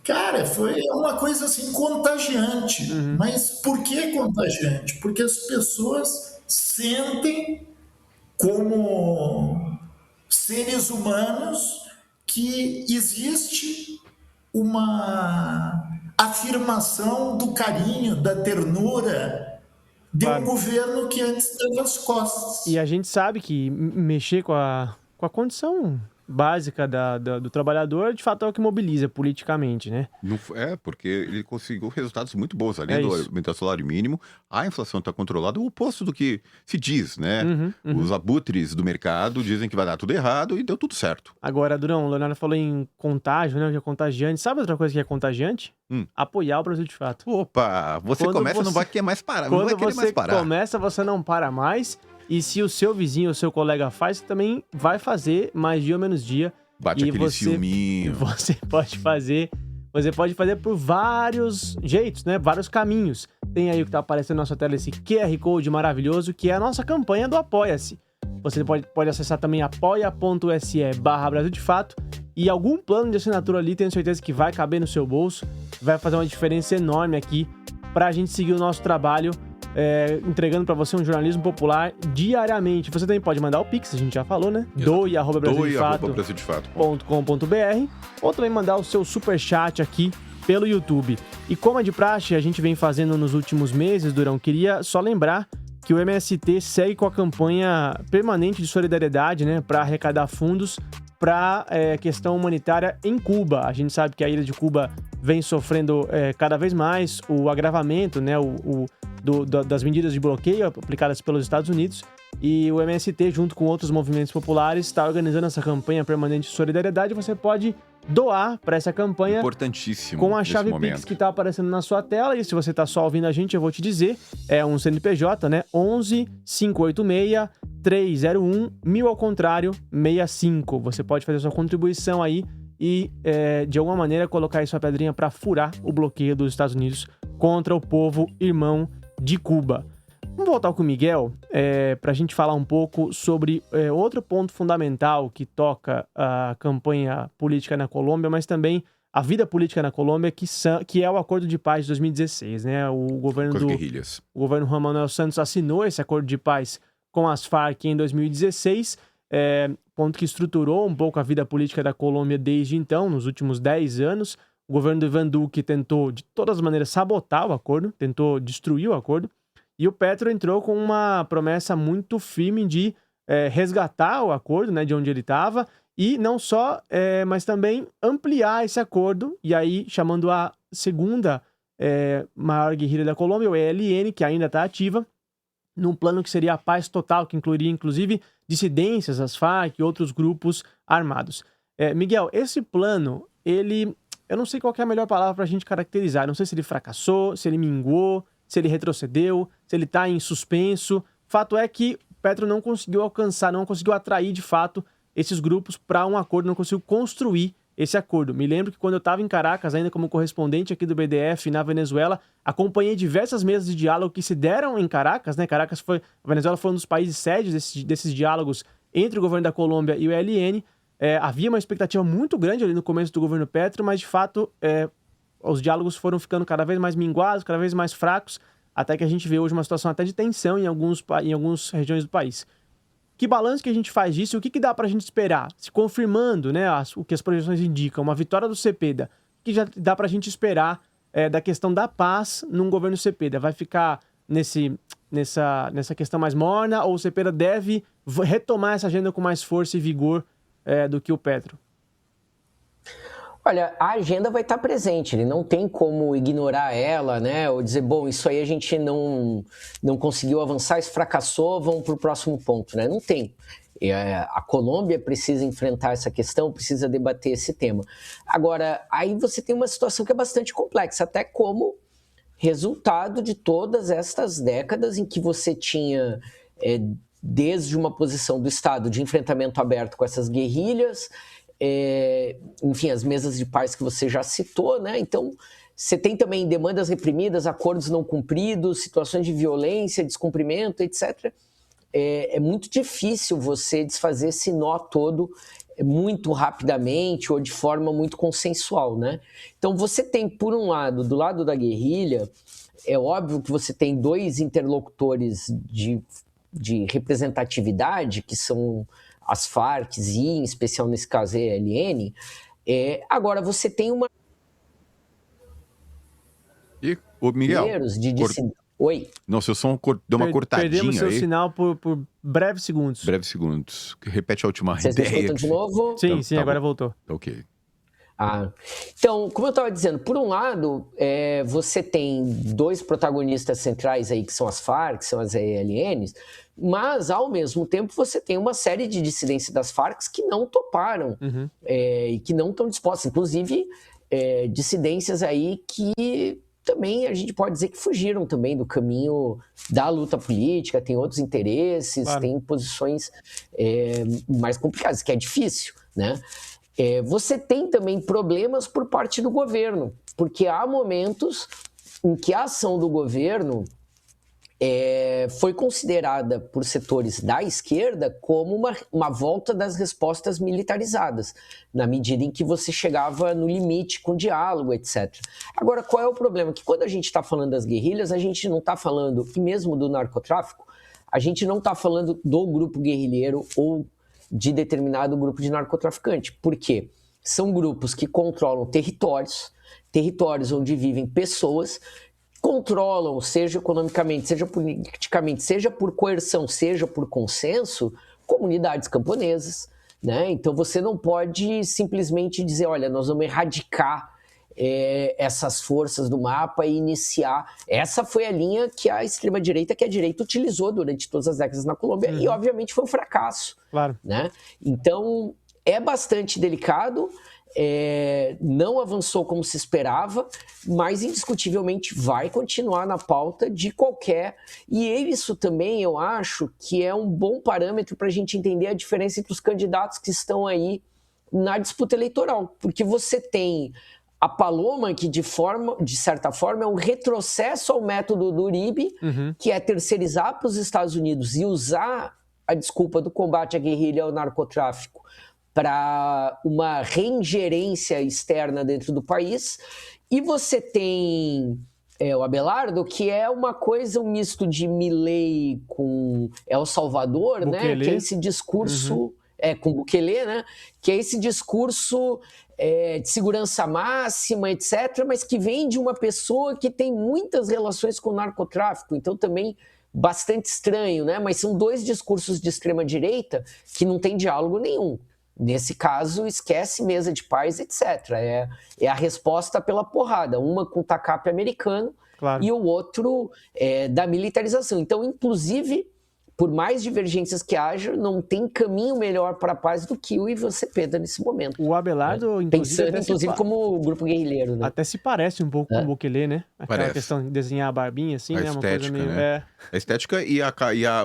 Cara, foi uma coisa assim contagiante. Mas por que contagiante? Porque as pessoas sentem como seres humanos que existe uma afirmação do carinho, da ternura de um governo que antes estava às costas. E a gente sabe que mexer com a condição básica do trabalhador, de fato, é o que mobiliza politicamente, né? Porque ele conseguiu resultados muito bons. Além do aumento do salário mínimo, a inflação está controlada, o oposto do que se diz, né? Os abutres do mercado dizem que vai dar tudo errado e deu tudo certo. Agora, Durão, o Leonardo falou em contágio, né? Que é contagiante. Sabe outra coisa que é contagiante? Apoiar o Brasil de fato. Opa, não vai querer mais parar. Quando não vai querer mais parar. Começa, você não para mais. E se o seu vizinho ou seu colega faz, você também vai fazer mais dia ou menos dia. Bate aquele ciúminho. Você pode fazer por vários jeitos, né? Vários caminhos. Tem aí o que tá aparecendo na nossa tela, esse QR Code maravilhoso, que é a nossa campanha do Apoia-se. Você pode acessar também apoia.se/Brasil de Fato. E algum plano de assinatura ali, tenho certeza que vai caber no seu bolso. Vai fazer uma diferença enorme aqui pra gente seguir o nosso trabalho, entregando pra você um jornalismo popular diariamente. Você também pode mandar o Pix, a gente já falou, né? doe@brasildefato.com.br, ou também mandar o seu superchat aqui pelo YouTube. E como é de praxe, a gente vem fazendo nos últimos meses, Durão, queria só lembrar que o MST segue com a campanha permanente de solidariedade, né, para arrecadar fundos para questão humanitária em Cuba. A gente sabe que a ilha de Cuba vem sofrendo cada vez mais o agravamento, né, das medidas de bloqueio aplicadas pelos Estados Unidos, e o MST, junto com outros movimentos populares, está organizando essa campanha permanente de solidariedade. Você pode doar para essa campanha importantíssimo com a chave Pix que está aparecendo na sua tela. E se você está só ouvindo a gente, eu vou te dizer, é um CNPJ, né? 11 586 301 1000 ao contrário 65. Você pode fazer sua contribuição aí e, de alguma maneira, colocar aí sua pedrinha para furar o bloqueio dos Estados Unidos contra o povo irmão de Cuba. Vamos voltar com o Miguel para a gente falar um pouco sobre outro ponto fundamental que toca a campanha política na Colômbia, mas também a vida política na Colômbia, que é o Acordo de Paz de 2016, né? O governo Juan Manuel Santos assinou esse Acordo de Paz com as Farc em 2016, ponto que estruturou um pouco a vida política da Colômbia desde então, nos últimos 10 anos. O governo do Iván Duque tentou, de todas as maneiras, sabotar o acordo, tentou destruir o acordo, e o Petro entrou com uma promessa muito firme de resgatar o acordo, né, de onde ele estava, e não só, mas também ampliar esse acordo, e aí chamando a segunda maior guerrilha da Colômbia, o ELN, que ainda está ativa, num plano que seria a paz total, que incluiria, inclusive, dissidências, as Farc e outros grupos armados. Miguel, esse plano, eu não sei qual que é a melhor palavra para a gente caracterizar, não sei se ele fracassou, se ele minguou, se ele retrocedeu, se ele está em suspenso. Fato é que Petro não conseguiu alcançar, não conseguiu atrair de fato esses grupos para um acordo, não conseguiu construir esse acordo. Me lembro que quando eu estava em Caracas, ainda como correspondente aqui do BDF na Venezuela, acompanhei diversas mesas de diálogo que se deram em Caracas, né? A Venezuela foi um dos países sede desses diálogos entre o governo da Colômbia e o ELN. Havia uma expectativa muito grande ali no começo do governo Petro, mas de fato os diálogos foram ficando cada vez mais minguados, cada vez mais fracos, até que a gente vê hoje uma situação até de tensão em algumas regiões do país. O Que balanço que a gente faz disso e o que dá pra gente esperar? Se confirmando, né, o que as projeções indicam, uma vitória do Cepeda, o que já dá pra gente esperar da questão da paz num governo Cepeda? Vai ficar nessa questão mais morna ou o Cepeda deve retomar essa agenda com mais força e vigor do que o Petro? Olha, a agenda vai estar presente, ele não tem como ignorar ela, né? Ou dizer, bom, isso aí a gente não conseguiu avançar, isso fracassou, vamos para o próximo ponto, né? Não tem. A Colômbia precisa enfrentar essa questão, precisa debater esse tema. Agora, aí você tem uma situação que é bastante complexa, até como resultado de todas estas décadas em que você tinha, desde uma posição do Estado de enfrentamento aberto com essas guerrilhas, enfim, as mesas de paz que você já citou, né? Então, você tem também demandas reprimidas, acordos não cumpridos, situações de violência, descumprimento, etc. É muito difícil você desfazer esse nó todo muito rapidamente ou de forma muito consensual, né? Então, você tem, por um lado, do lado da guerrilha, é óbvio que você tem dois interlocutores de representatividade, que são as Farc e, em especial nesse caso, a ELN. Agora, você tem uma... E o Miguel... Oi? Não, seu som deu uma cortadinha aí. Perdemos seu sinal por breves segundos. Breves segundos. Repete a última ideia. Vocês me escutam de novo? Sim, sim, agora voltou. Ok. Então, como eu estava dizendo, por um lado, você tem dois protagonistas centrais aí, que são as Farc, que são as ELNs, mas, ao mesmo tempo, você tem uma série de dissidências das Farc que não toparam e que não estão dispostas. Inclusive, dissidências aí que também a gente pode dizer que fugiram também do caminho da luta política, tem outros interesses, claro. Tem posições mais complicadas, que é difícil, né? Você tem também problemas por parte do governo, porque há momentos em que a ação do governo foi considerada por setores da esquerda como uma volta das respostas militarizadas, na medida em que você chegava no limite com diálogo, etc. Agora, qual é o problema? Que quando a gente está falando das guerrilhas, a gente não está falando, e mesmo do narcotráfico, a gente não está falando do grupo guerrilheiro ou de determinado grupo de narcotraficante. Por quê? São grupos que controlam territórios onde vivem pessoas, controlam, seja economicamente, seja politicamente, seja por coerção, seja por consenso, comunidades camponesas, né? Então você não pode simplesmente dizer, olha, nós vamos erradicar essas forças do mapa e iniciar. Essa foi a linha que a extrema-direita, que a direita utilizou durante todas as décadas na Colômbia e obviamente foi um fracasso. Claro. Né? Então é bastante delicado, não avançou como se esperava, mas indiscutivelmente vai continuar na pauta de qualquer... E isso também eu acho que é um bom parâmetro para a gente entender a diferença entre os candidatos que estão aí na disputa eleitoral, porque você tem a Paloma, que de certa forma é um retrocesso ao método do Uribe, que é terceirizar para os Estados Unidos e usar a desculpa do combate à guerrilha e ao narcotráfico para uma reingerência externa dentro do país. E você tem o Abelardo, que é uma coisa, um misto de Milei com El Salvador, né? Que é esse discurso... com Bukele, né? Que é esse discurso de segurança máxima, etc., mas que vem de uma pessoa que tem muitas relações com o narcotráfico, então também bastante estranho, né? Mas são dois discursos de extrema-direita que não tem diálogo nenhum. Nesse caso, esquece mesa de paz, etc. É a resposta pela porrada, uma com tacape americano, claro. E o outro da militarização. Então, inclusive, por mais divergências que haja, não tem caminho melhor para a paz do que o Ivan Cepeda nesse momento. O Abelardo, pensando, inclusive, como grupo guerrilheiro, né? Até se parece um pouco com o Bukele, né? Aquela questão de desenhar a barbinha, assim, né? Estética, uma coisa meio... né? A estética e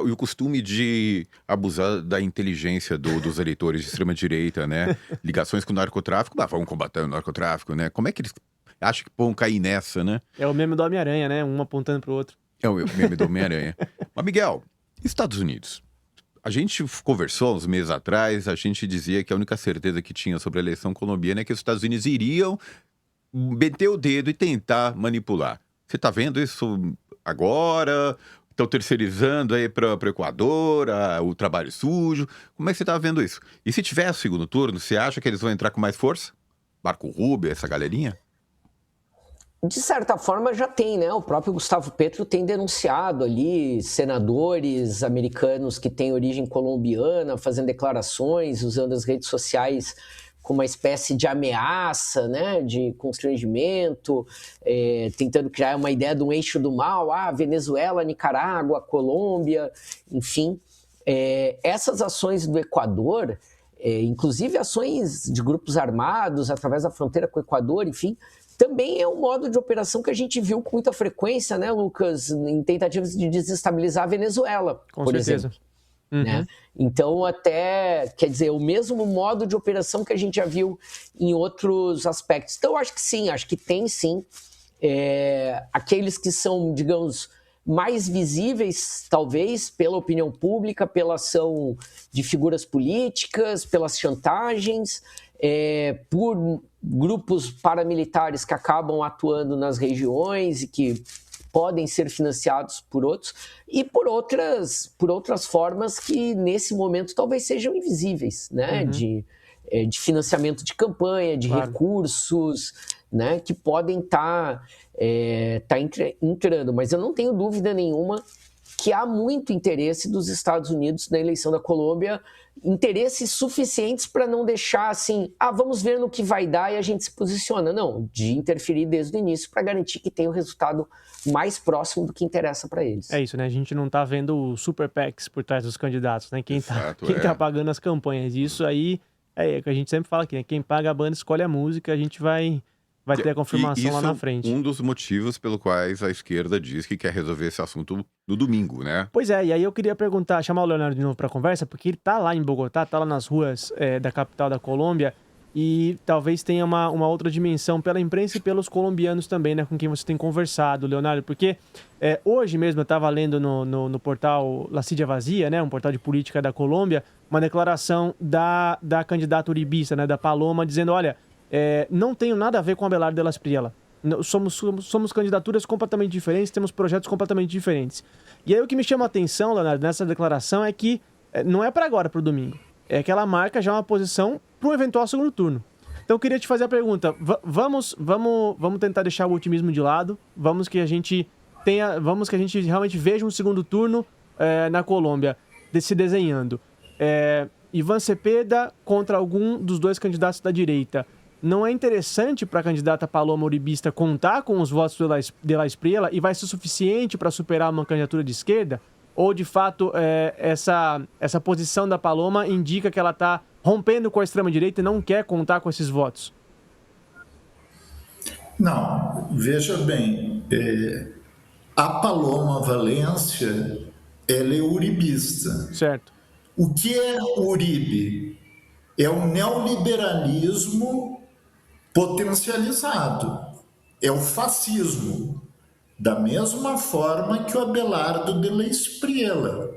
o costume de abusar da inteligência dos eleitores de extrema-direita, né? Ligações com o narcotráfico, vamos combater o narcotráfico, né? Como é que eles acham que vão cair nessa, né? É o meme do Homem-Aranha, né? Um apontando pro outro. É o meme do Homem-Aranha. Mas, Miguel... Estados Unidos. A gente conversou uns meses atrás, a gente dizia que a única certeza que tinha sobre a eleição colombiana é que os Estados Unidos iriam meter o dedo e tentar manipular. Você está vendo isso agora? estão terceirizando aí para o Equador, o trabalho sujo. Como é que você está vendo isso? E se tiver o segundo turno, você acha que eles vão entrar com mais força? Marco Rubio, essa galerinha? De certa forma já tem, né? O próprio Gustavo Petro tem denunciado ali senadores americanos que têm origem colombiana fazendo declarações, usando as redes sociais como uma espécie de ameaça, né? De constrangimento, tentando criar uma ideia de um eixo do mal, Venezuela, Nicarágua, Colômbia, enfim. Essas ações do Equador, inclusive ações de grupos armados através da fronteira com o Equador, enfim, também é um modo de operação que a gente viu com muita frequência, né, Lucas, em tentativas de desestabilizar a Venezuela, por exemplo. Né? Então, até, quer dizer, o mesmo modo de operação que a gente já viu em outros aspectos. Então, eu acho que sim, acho que tem sim. Aqueles que são, digamos, mais visíveis, talvez, pela opinião pública, pela ação de figuras políticas, pelas chantagens, por grupos paramilitares que acabam atuando nas regiões e que podem ser financiados por outros, e por outras formas que, nesse momento, talvez sejam invisíveis, né? De financiamento de campanha, de recursos, né? Que podem estar entrando. Mas eu não tenho dúvida nenhuma que há muito interesse dos Estados Unidos na eleição da Colômbia, interesses suficientes para não deixar assim, vamos ver no que vai dar e a gente se posiciona. Não, de interferir desde o início para garantir que tem o resultado mais próximo do que interessa para eles. É isso, né? A gente não tá vendo o super PACs por trás dos candidatos, né? Quem tá pagando as campanhas. Isso aí é o que a gente sempre fala aqui, né? Quem paga a banda escolhe a música, a gente vai ter a confirmação lá na frente. Um dos motivos pelo quais a esquerda diz que quer resolver esse assunto no domingo, né? Pois é, e aí eu queria chamar o Leonardo de novo para conversa, porque ele tá lá em Bogotá, tá lá nas ruas da capital da Colômbia, e talvez tenha uma outra dimensão pela imprensa e pelos colombianos também, né, com quem você tem conversado, Leonardo, porque hoje mesmo eu estava lendo no portal La Silla Vazia, né, um portal de política da Colômbia, uma declaração da candidata uribista, né, da Paloma, dizendo, olha, não tenho nada a ver com a Abelardo de la Espriella. Somos candidaturas completamente diferentes, temos projetos completamente diferentes. E aí o que me chama a atenção, Leonardo, nessa declaração é que não é para agora, para o domingo. É que ela marca já uma posição para um eventual segundo turno. Então eu queria te fazer a pergunta, vamos tentar deixar o otimismo de lado, vamos que a gente realmente veja um segundo turno na Colômbia se desenhando. Ivan Cepeda contra algum dos dois candidatos da direita. Não é interessante para a candidata Paloma uribista contar com os votos de la Espriella e vai ser suficiente para superar uma candidatura de esquerda? Ou, de fato, essa posição da Paloma indica que ela está rompendo com a extrema-direita e não quer contar com esses votos? Não, veja bem, a Paloma Valência, ela é uribista. Certo. O que é o Uribe? É o neoliberalismo potencializado. É o fascismo. Da mesma forma que o Abelardo de la Espriella.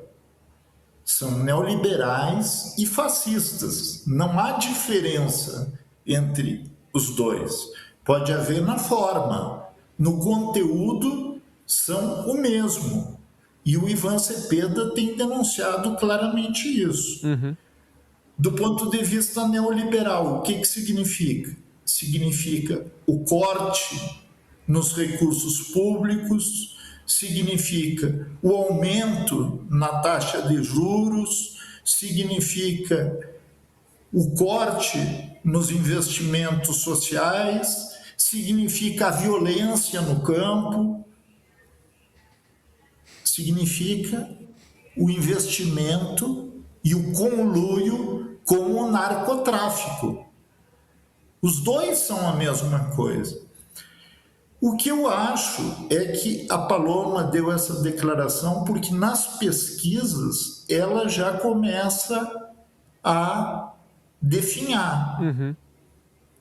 São neoliberais e fascistas. Não há diferença entre os dois. Pode haver na forma. No conteúdo, são o mesmo. E o Ivan Cepeda tem denunciado claramente isso. Do ponto de vista neoliberal, o que significa? Significa o corte nos recursos públicos, significa o aumento na taxa de juros, significa o corte nos investimentos sociais, significa a violência no campo, significa o investimento e o conluio com o narcotráfico. Os dois são a mesma coisa. O que eu acho é que a Paloma deu essa declaração porque nas pesquisas ela já começa a definhar.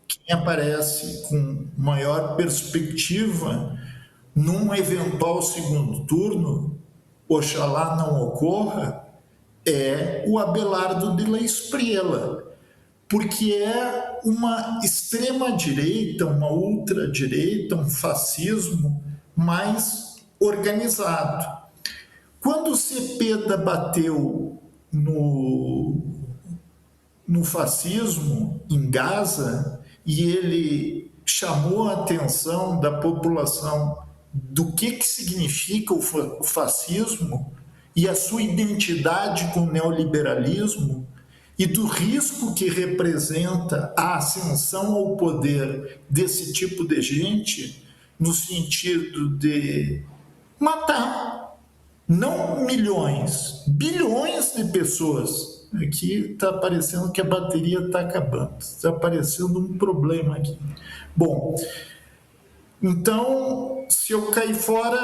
Quem aparece com maior perspectiva num eventual segundo turno, oxalá não ocorra, é o Abelardo de la Espriella, porque é uma extrema-direita, uma ultradireita, um fascismo mais organizado. Quando o Cepeda bateu no fascismo em Gaza e ele chamou a atenção da população do que significa o fascismo e a sua identidade com o neoliberalismo e do risco que representa a ascensão ao poder desse tipo de gente, no sentido de matar, não milhões, bilhões de pessoas. Aqui está parecendo que a bateria está acabando, está aparecendo um problema aqui. Bom, então, se eu cair fora,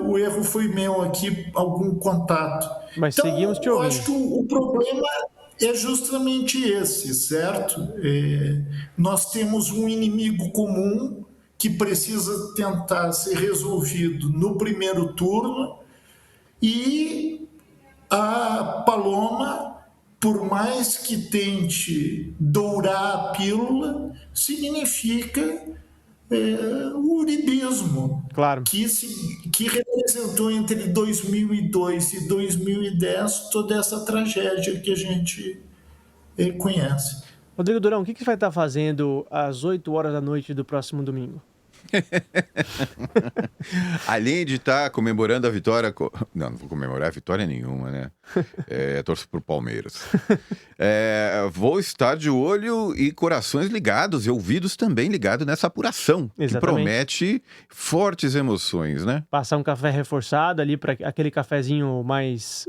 o erro foi meu aqui, algum contato. Mas então, seguimos te eu ouvindo. acho que o problema é justamente esse, certo? Nós temos um inimigo comum que precisa tentar ser resolvido no primeiro turno e a Paloma, por mais que tente dourar a pílula, significa o uribismo, Claro. que representou entre 2002 e 2010 toda essa tragédia que a gente conhece. Rodrigo Durão, o que você vai estar fazendo às 8 horas da noite do próximo domingo? Além de estar comemorando a vitória... Não vou comemorar a vitória nenhuma, né? Torço pro Palmeiras. Vou estar de olho e corações ligados e ouvidos também ligados nessa apuração. Exatamente. Que promete fortes emoções, né? Passar um café reforçado ali, para aquele cafezinho mais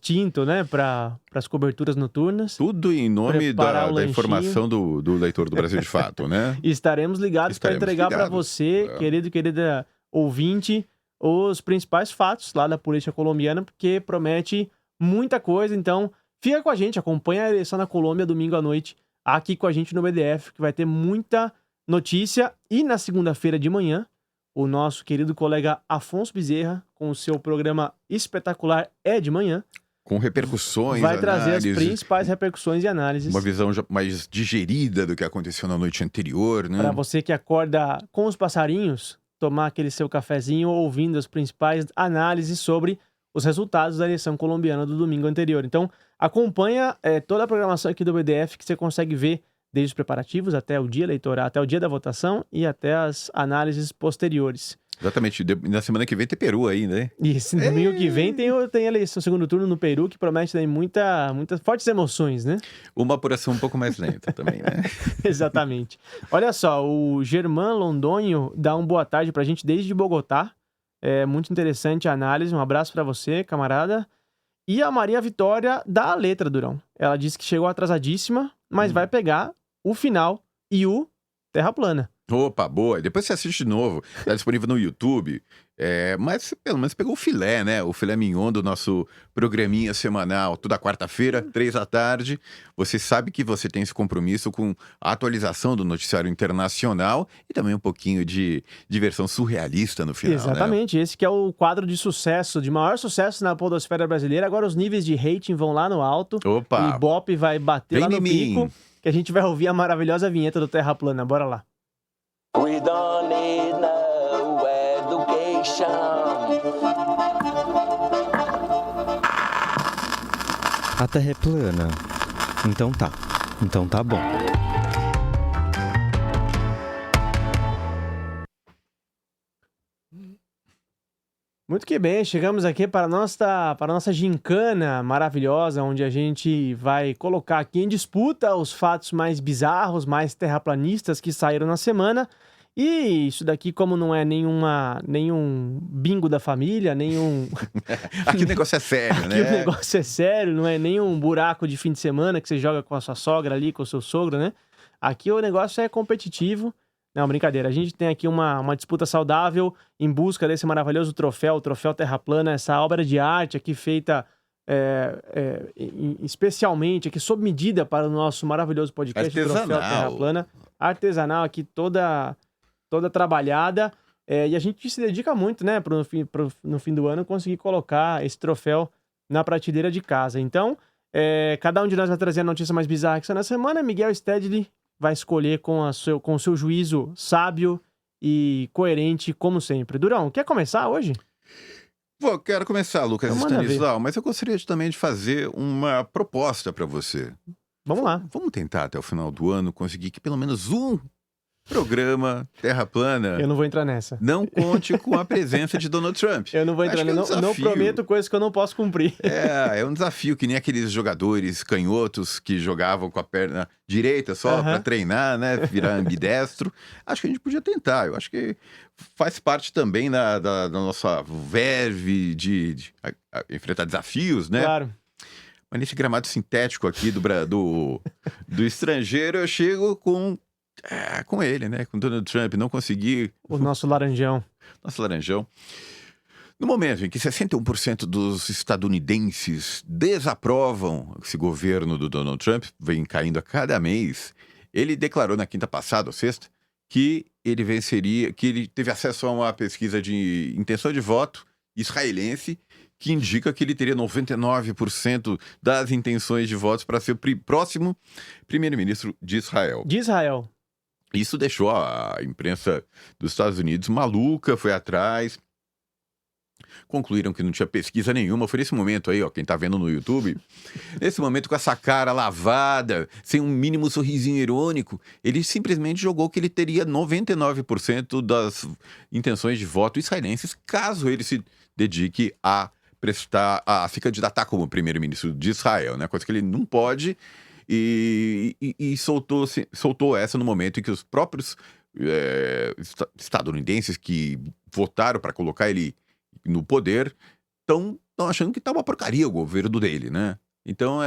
tinto, né? Para as coberturas noturnas. Tudo em nome da lanchinho. informação do leitor do Brasil de Fato, né? E estaremos ligados para entregar para você, querida ouvinte, os principais fatos lá da política colombiana, porque promete muita coisa. Então, fica com a gente, acompanha a eleição na Colômbia domingo à noite, aqui com a gente no BDF, que vai ter muita notícia. E na segunda-feira de manhã, o nosso querido colega Afonso Bezerra, com o seu programa espetacular É de Manhã, com repercussões, vai trazer análises, as principais repercussões e análises. Uma visão mais digerida do que aconteceu na noite anterior, né? Para você que acorda com os passarinhos, tomar aquele seu cafezinho ouvindo as principais análises sobre os resultados da eleição colombiana do domingo anterior. Então, acompanha toda a programação aqui do BDF, que você consegue ver desde os preparativos até o dia eleitoral, até o dia da votação e até as análises posteriores. Exatamente. Na semana que vem tem Peru ainda, né? Isso, no domingo que vem tem a eleição, segundo turno no Peru, que promete daí muitas fortes emoções, né? Uma apuração um pouco mais lenta também, né? Exatamente. Olha só, o Germán Londonho dá uma boa tarde pra gente desde Bogotá. É muito interessante a análise. Um abraço pra você, camarada. E a Maria Vitória dá a letra, Durão. Ela disse que chegou atrasadíssima, mas vai pegar o final e o Terra Plana. Opa, boa. Depois você assiste de novo. Tá disponível no YouTube. Mas pelo menos pegou o filé, né? O filé mignon do nosso programinha semanal. Toda quarta-feira, 15h. Você sabe que você tem esse compromisso com a atualização do noticiário internacional e também um pouquinho de diversão surrealista no final, exatamente. Né? Esse que é o quadro de sucesso, de maior sucesso na podosfera brasileira. Agora os níveis de rating vão lá no alto. Opa! O Ibope vai bater lá no pico. Que a gente vai ouvir a maravilhosa vinheta do Terra Plana. Bora lá. We don't need no education. A Terra é plana. Então tá bom. Muito que bem, chegamos aqui para a nossa gincana maravilhosa, onde a gente vai colocar aqui em disputa os fatos mais bizarros, mais terraplanistas que saíram na semana. E isso daqui, como não é nenhum bingo da família, nenhum... Aqui o negócio é sério, né? Aqui o negócio é sério, não é nenhum buraco de fim de semana que você joga com a sua sogra ali, com o seu sogro, né? Aqui o negócio é competitivo. Não, brincadeira. A gente tem aqui uma disputa saudável em busca desse maravilhoso troféu, o Troféu Terra Plana, essa obra de arte aqui feita especialmente, aqui sob medida para o nosso maravilhoso podcast, o Troféu Terra Plana. Artesanal aqui, toda trabalhada. E a gente se dedica muito, né, no fim do ano, conseguir colocar esse troféu na prateleira de casa. Então, cada um de nós vai trazer a notícia mais bizarra que saiu na semana. Miguel Stedley vai escolher com o seu juízo sábio e coerente, como sempre. Durão, quer começar hoje? Quero começar, Lucas Então manda ver. Stanislau, mas eu gostaria também de fazer uma proposta para você. Vamos lá. Vamos tentar até o final do ano conseguir que pelo menos um programa Terra Plana Eu não vou entrar nessa. não conte com a presença de Donald Trump. Eu não vou entrar Acho que é um nessa. Não desafio. prometo coisas que eu não posso cumprir. É um desafio que nem aqueles jogadores canhotos que jogavam com a perna direita só Aham. para treinar, né? Virar ambidestro. Acho que a gente podia tentar. Eu acho que faz parte também da nossa verve de enfrentar desafios, né? Claro. Mas nesse gramado sintético aqui do estrangeiro, eu chego com ele, né? Com Donald Trump. Não consegui. O nosso laranjão. Nosso laranjão. No momento em que 61% dos estadunidenses desaprovam esse governo do Donald Trump, vem caindo a cada mês, ele declarou na quinta passada, ou sexta, que ele venceria, que ele teve acesso a uma pesquisa de intenção de voto israelense, que indica que ele teria 99% das intenções de votos para ser o próximo primeiro-ministro de Israel. De Israel. Isso deixou a imprensa dos Estados Unidos maluca, foi atrás. Concluíram que não tinha pesquisa nenhuma. Foi nesse momento aí, ó, quem tá vendo no YouTube, nesse momento com essa cara lavada, sem um mínimo sorrisinho irônico, ele simplesmente jogou que ele teria 99% das intenções de voto israelenses, caso ele se dedique a se candidatar como primeiro-ministro de Israel, né? Coisa que ele não pode. E soltou essa no momento em que os próprios estadunidenses que votaram para colocar ele no poder estão achando que tá uma porcaria o governo dele, né? Então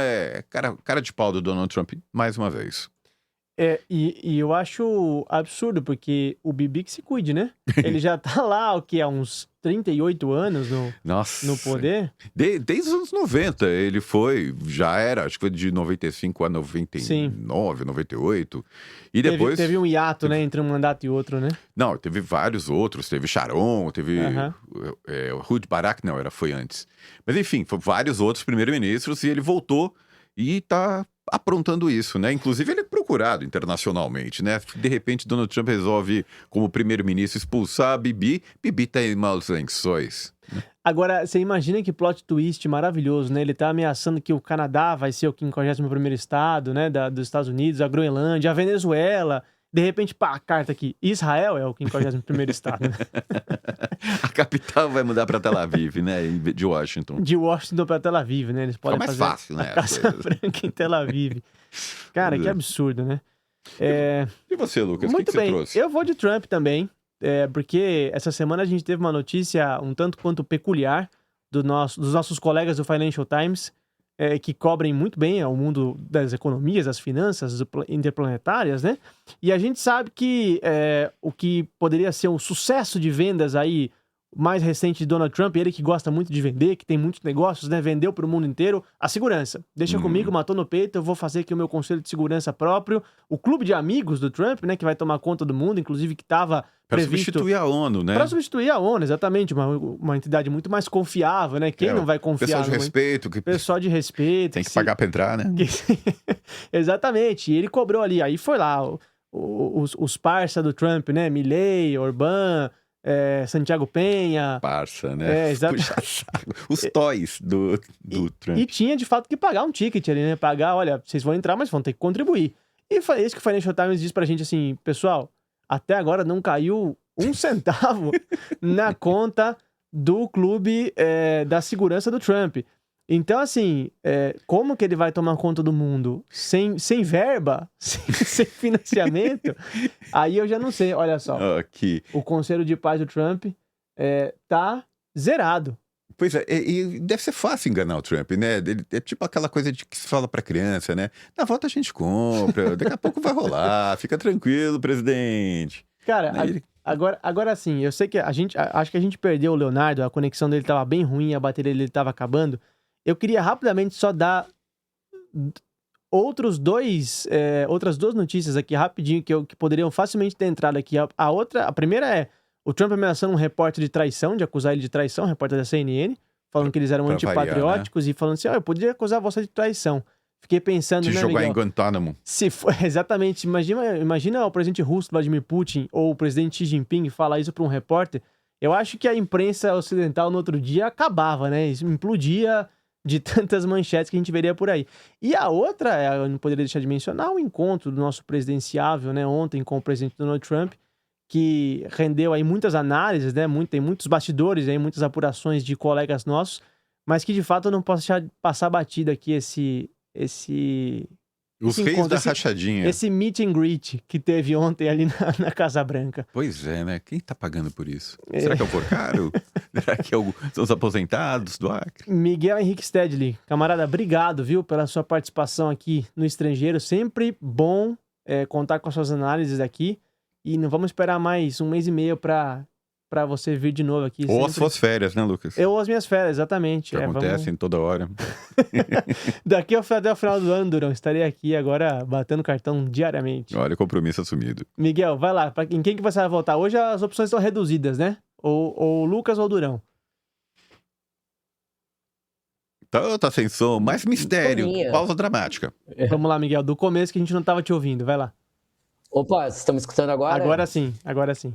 cara de pau do Donald Trump mais uma vez. E eu acho absurdo, porque o Bibi que se cuide, né? Ele já tá lá, há uns 38 anos Nossa, no poder. Desde os anos 90 ele acho que foi de 95 a 99, Sim. 98. E depois... Teve um hiato, né, entre um mandato e outro, né? Não, teve vários outros. Teve Sharon, teve... Aham. Ehud Barak, não, foi antes. Mas enfim, foram vários outros primeiros-ministros e ele voltou e tá aprontando isso, né? Inclusive ele é procurado internacionalmente, né? De repente Donald Trump resolve, como primeiro-ministro, expulsar a Bibi. Bibi tá em maus lençóis. Agora, você imagina que plot twist maravilhoso, né? Ele tá ameaçando que o Canadá vai ser o 51º estado, né, dos Estados Unidos, a Groenlândia, a Venezuela. De repente, pá, a carta aqui. Israel é o 51º estado, né? A capital vai mudar para Tel Aviv, né? De Washington. De Washington pra Tel Aviv, né? Eles podem mais fazer fácil, né, a as Casa coisas. Branca em Tel Aviv. Cara, que absurdo, né? E você, Lucas? O que Muito você bem. trouxe? Eu vou de Trump também, porque essa semana a gente teve uma notícia um tanto quanto peculiar dos nossos colegas do Financial Times, que cobrem muito bem o mundo das economias, das finanças interplanetárias, né? E a gente sabe que o que poderia ser um sucesso de vendas aí mais recente de Donald Trump, ele que gosta muito de vender, que tem muitos negócios, né? Vendeu para o mundo inteiro, a segurança. Deixa comigo, matou no peito, eu vou fazer aqui o meu conselho de segurança próprio. O clube de amigos do Trump, né? Que vai tomar conta do mundo, inclusive que estava Para previsto... substituir a ONU, né? Para substituir a ONU, exatamente. Uma entidade muito mais confiável, né? Quem não vai confiar? Pessoal de respeito. Pessoal de respeito. Tem que pagar para entrar, né? Exatamente. E ele cobrou ali. Aí foi lá os parça do Trump, né? Milley, Orbán, Santiago Penha. Parça, né? Exato. Os toys do Trump. E tinha de fato que pagar um ticket ali, né? Pagar, olha, vocês vão entrar, mas vão ter que contribuir. E foi isso que o Financial Times diz pra gente assim, pessoal, até agora não caiu um centavo na conta do clube da segurança do Trump. Então, assim, como que ele vai tomar conta do mundo sem verba, sem financiamento? Aí eu já não sei, olha só. Aqui. O conselho de paz do Trump tá zerado. Pois é, e deve ser fácil enganar o Trump, né? É tipo aquela coisa de que se fala pra criança, né? Na volta a gente compra, daqui a pouco vai rolar, fica tranquilo, presidente. Cara, agora sim, eu sei que acho que a gente perdeu o Leonardo, a conexão dele tava bem ruim, a bateria dele tava acabando. Eu queria rapidamente só dar outras duas notícias aqui rapidinho que poderiam facilmente ter entrado aqui. A primeira é o Trump ameaçando um repórter de traição, de acusar ele de traição, um repórter da CNN, falando que eles eram antipatrióticos, né? E falando assim, eu poderia acusar você de traição. Fiquei pensando, de né, jogar Miguel? em Guantánamo. Se for, exatamente. Imagina o presidente russo, Vladimir Putin, ou o presidente Xi Jinping falar isso para um repórter. Eu acho que a imprensa ocidental no outro dia acabava, né? Isso implodia de tantas manchetes que a gente veria por aí. E a outra, eu não poderia deixar de mencionar, o encontro do nosso presidenciável, né, ontem com o presidente Donald Trump, que rendeu aí muitas análises, né? Tem muitos bastidores aí, muitas apurações de colegas nossos, mas que de fato eu não posso deixar de passar batido aqui Os reis da rachadinha. esse meet and greet que teve ontem ali na Casa Branca. Pois é, né? Quem tá pagando por isso? Será que é o Porcaro? Será que são os aposentados do Acre? Miguel Henrique Stedley, camarada, obrigado, viu, pela sua participação aqui no Estrangeiro. Sempre bom contar com as suas análises aqui. E não vamos esperar mais 1 mês e meio pra você vir de novo aqui. Ou sempre. as suas férias, né, Lucas? Ou as minhas férias, exatamente. Que acontecem toda hora. Daqui até o final do ano, Durão, estarei aqui agora batendo cartão diariamente. Olha, compromisso assumido. Miguel, vai lá. Em quem que você vai votar? Hoje as opções estão reduzidas, né? Ou Lucas ou Durão. Tá sem som, mais mistério, pausa dramática. Vamos lá, Miguel, do começo que a gente não tava te ouvindo, vai lá. Opa, vocês estão me escutando agora? Agora sim, agora sim.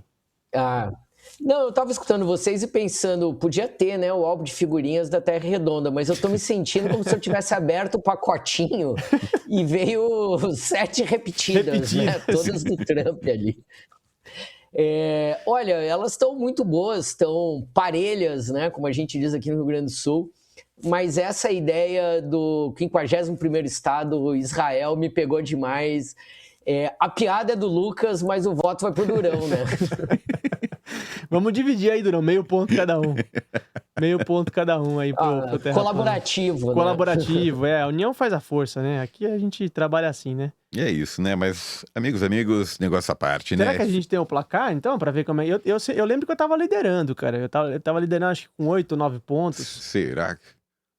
Não, eu tava escutando vocês e pensando, podia ter, né, o álbum de figurinhas da Terra Redonda, mas eu tô me sentindo como se eu tivesse aberto o pacotinho e veio 7 repetidas, né, todas do Trump ali. Olha, elas estão muito boas, estão parelhas, né, como a gente diz aqui no Rio Grande do Sul, mas essa ideia do 51º estado, Israel, me pegou demais. A piada é do Lucas, mas o voto vai pro Durão, né? Vamos dividir aí, Durão, meio ponto cada um. Meio ponto cada um aí pro Terra colaborativo, né? Colaborativo, a união faz a força, né? Aqui a gente trabalha assim, né? E é isso, né? Mas, amigos, negócio à parte, Será né? que a gente tem o placar, então, pra ver como é? Eu lembro que eu tava liderando, cara. Eu tava liderando, acho que com 8 ou 9 pontos. Será que...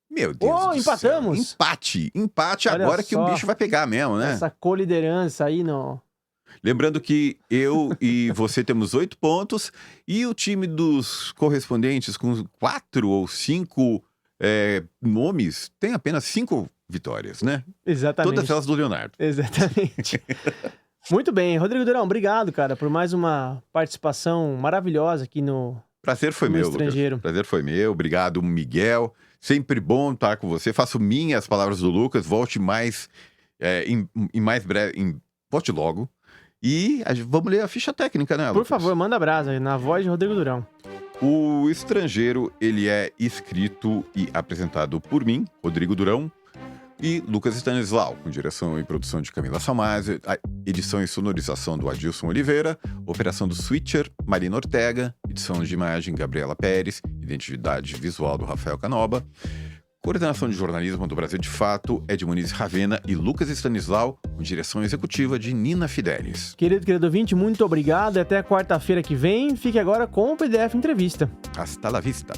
Meu Deus do empatamos. Céu. Empate Olha agora só, que o bicho vai pegar mesmo, né? Essa coliderança aí no... Lembrando que eu e você temos 8 pontos e o time dos correspondentes com 4 ou 5 nomes tem apenas 5 vitórias, né? Exatamente. Todas elas do Leonardo. Exatamente. Muito bem. Rodrigo Durão, obrigado, cara, por mais uma participação maravilhosa aqui no Prazer foi meu, Estrangeiro. Lucas. Prazer foi meu. Obrigado, Miguel. Sempre bom estar com você. Faço minhas palavras do Lucas. Volte mais em mais breve. Volte logo. E vamos ler a ficha técnica, né, Lucas? Por favor, manda brasa aí, na voz de Rodrigo Durão. O Estrangeiro, ele é escrito e apresentado por mim, Rodrigo Durão, e Lucas Stanislau, com direção e produção de Camila Salmásio, a edição e sonorização do Adilson Oliveira, operação do Switcher, Marina Ortega, edição de imagem Gabriela Pérez, identidade visual do Rafael Canoba, coordenação de jornalismo do Brasil de Fato é de Muniz Ravena e Lucas Stanislau, com direção executiva de Nina Fidelis. Querido ouvinte, muito obrigado. Até quarta-feira que vem. Fique agora com o PDF Entrevista. Hasta la vista.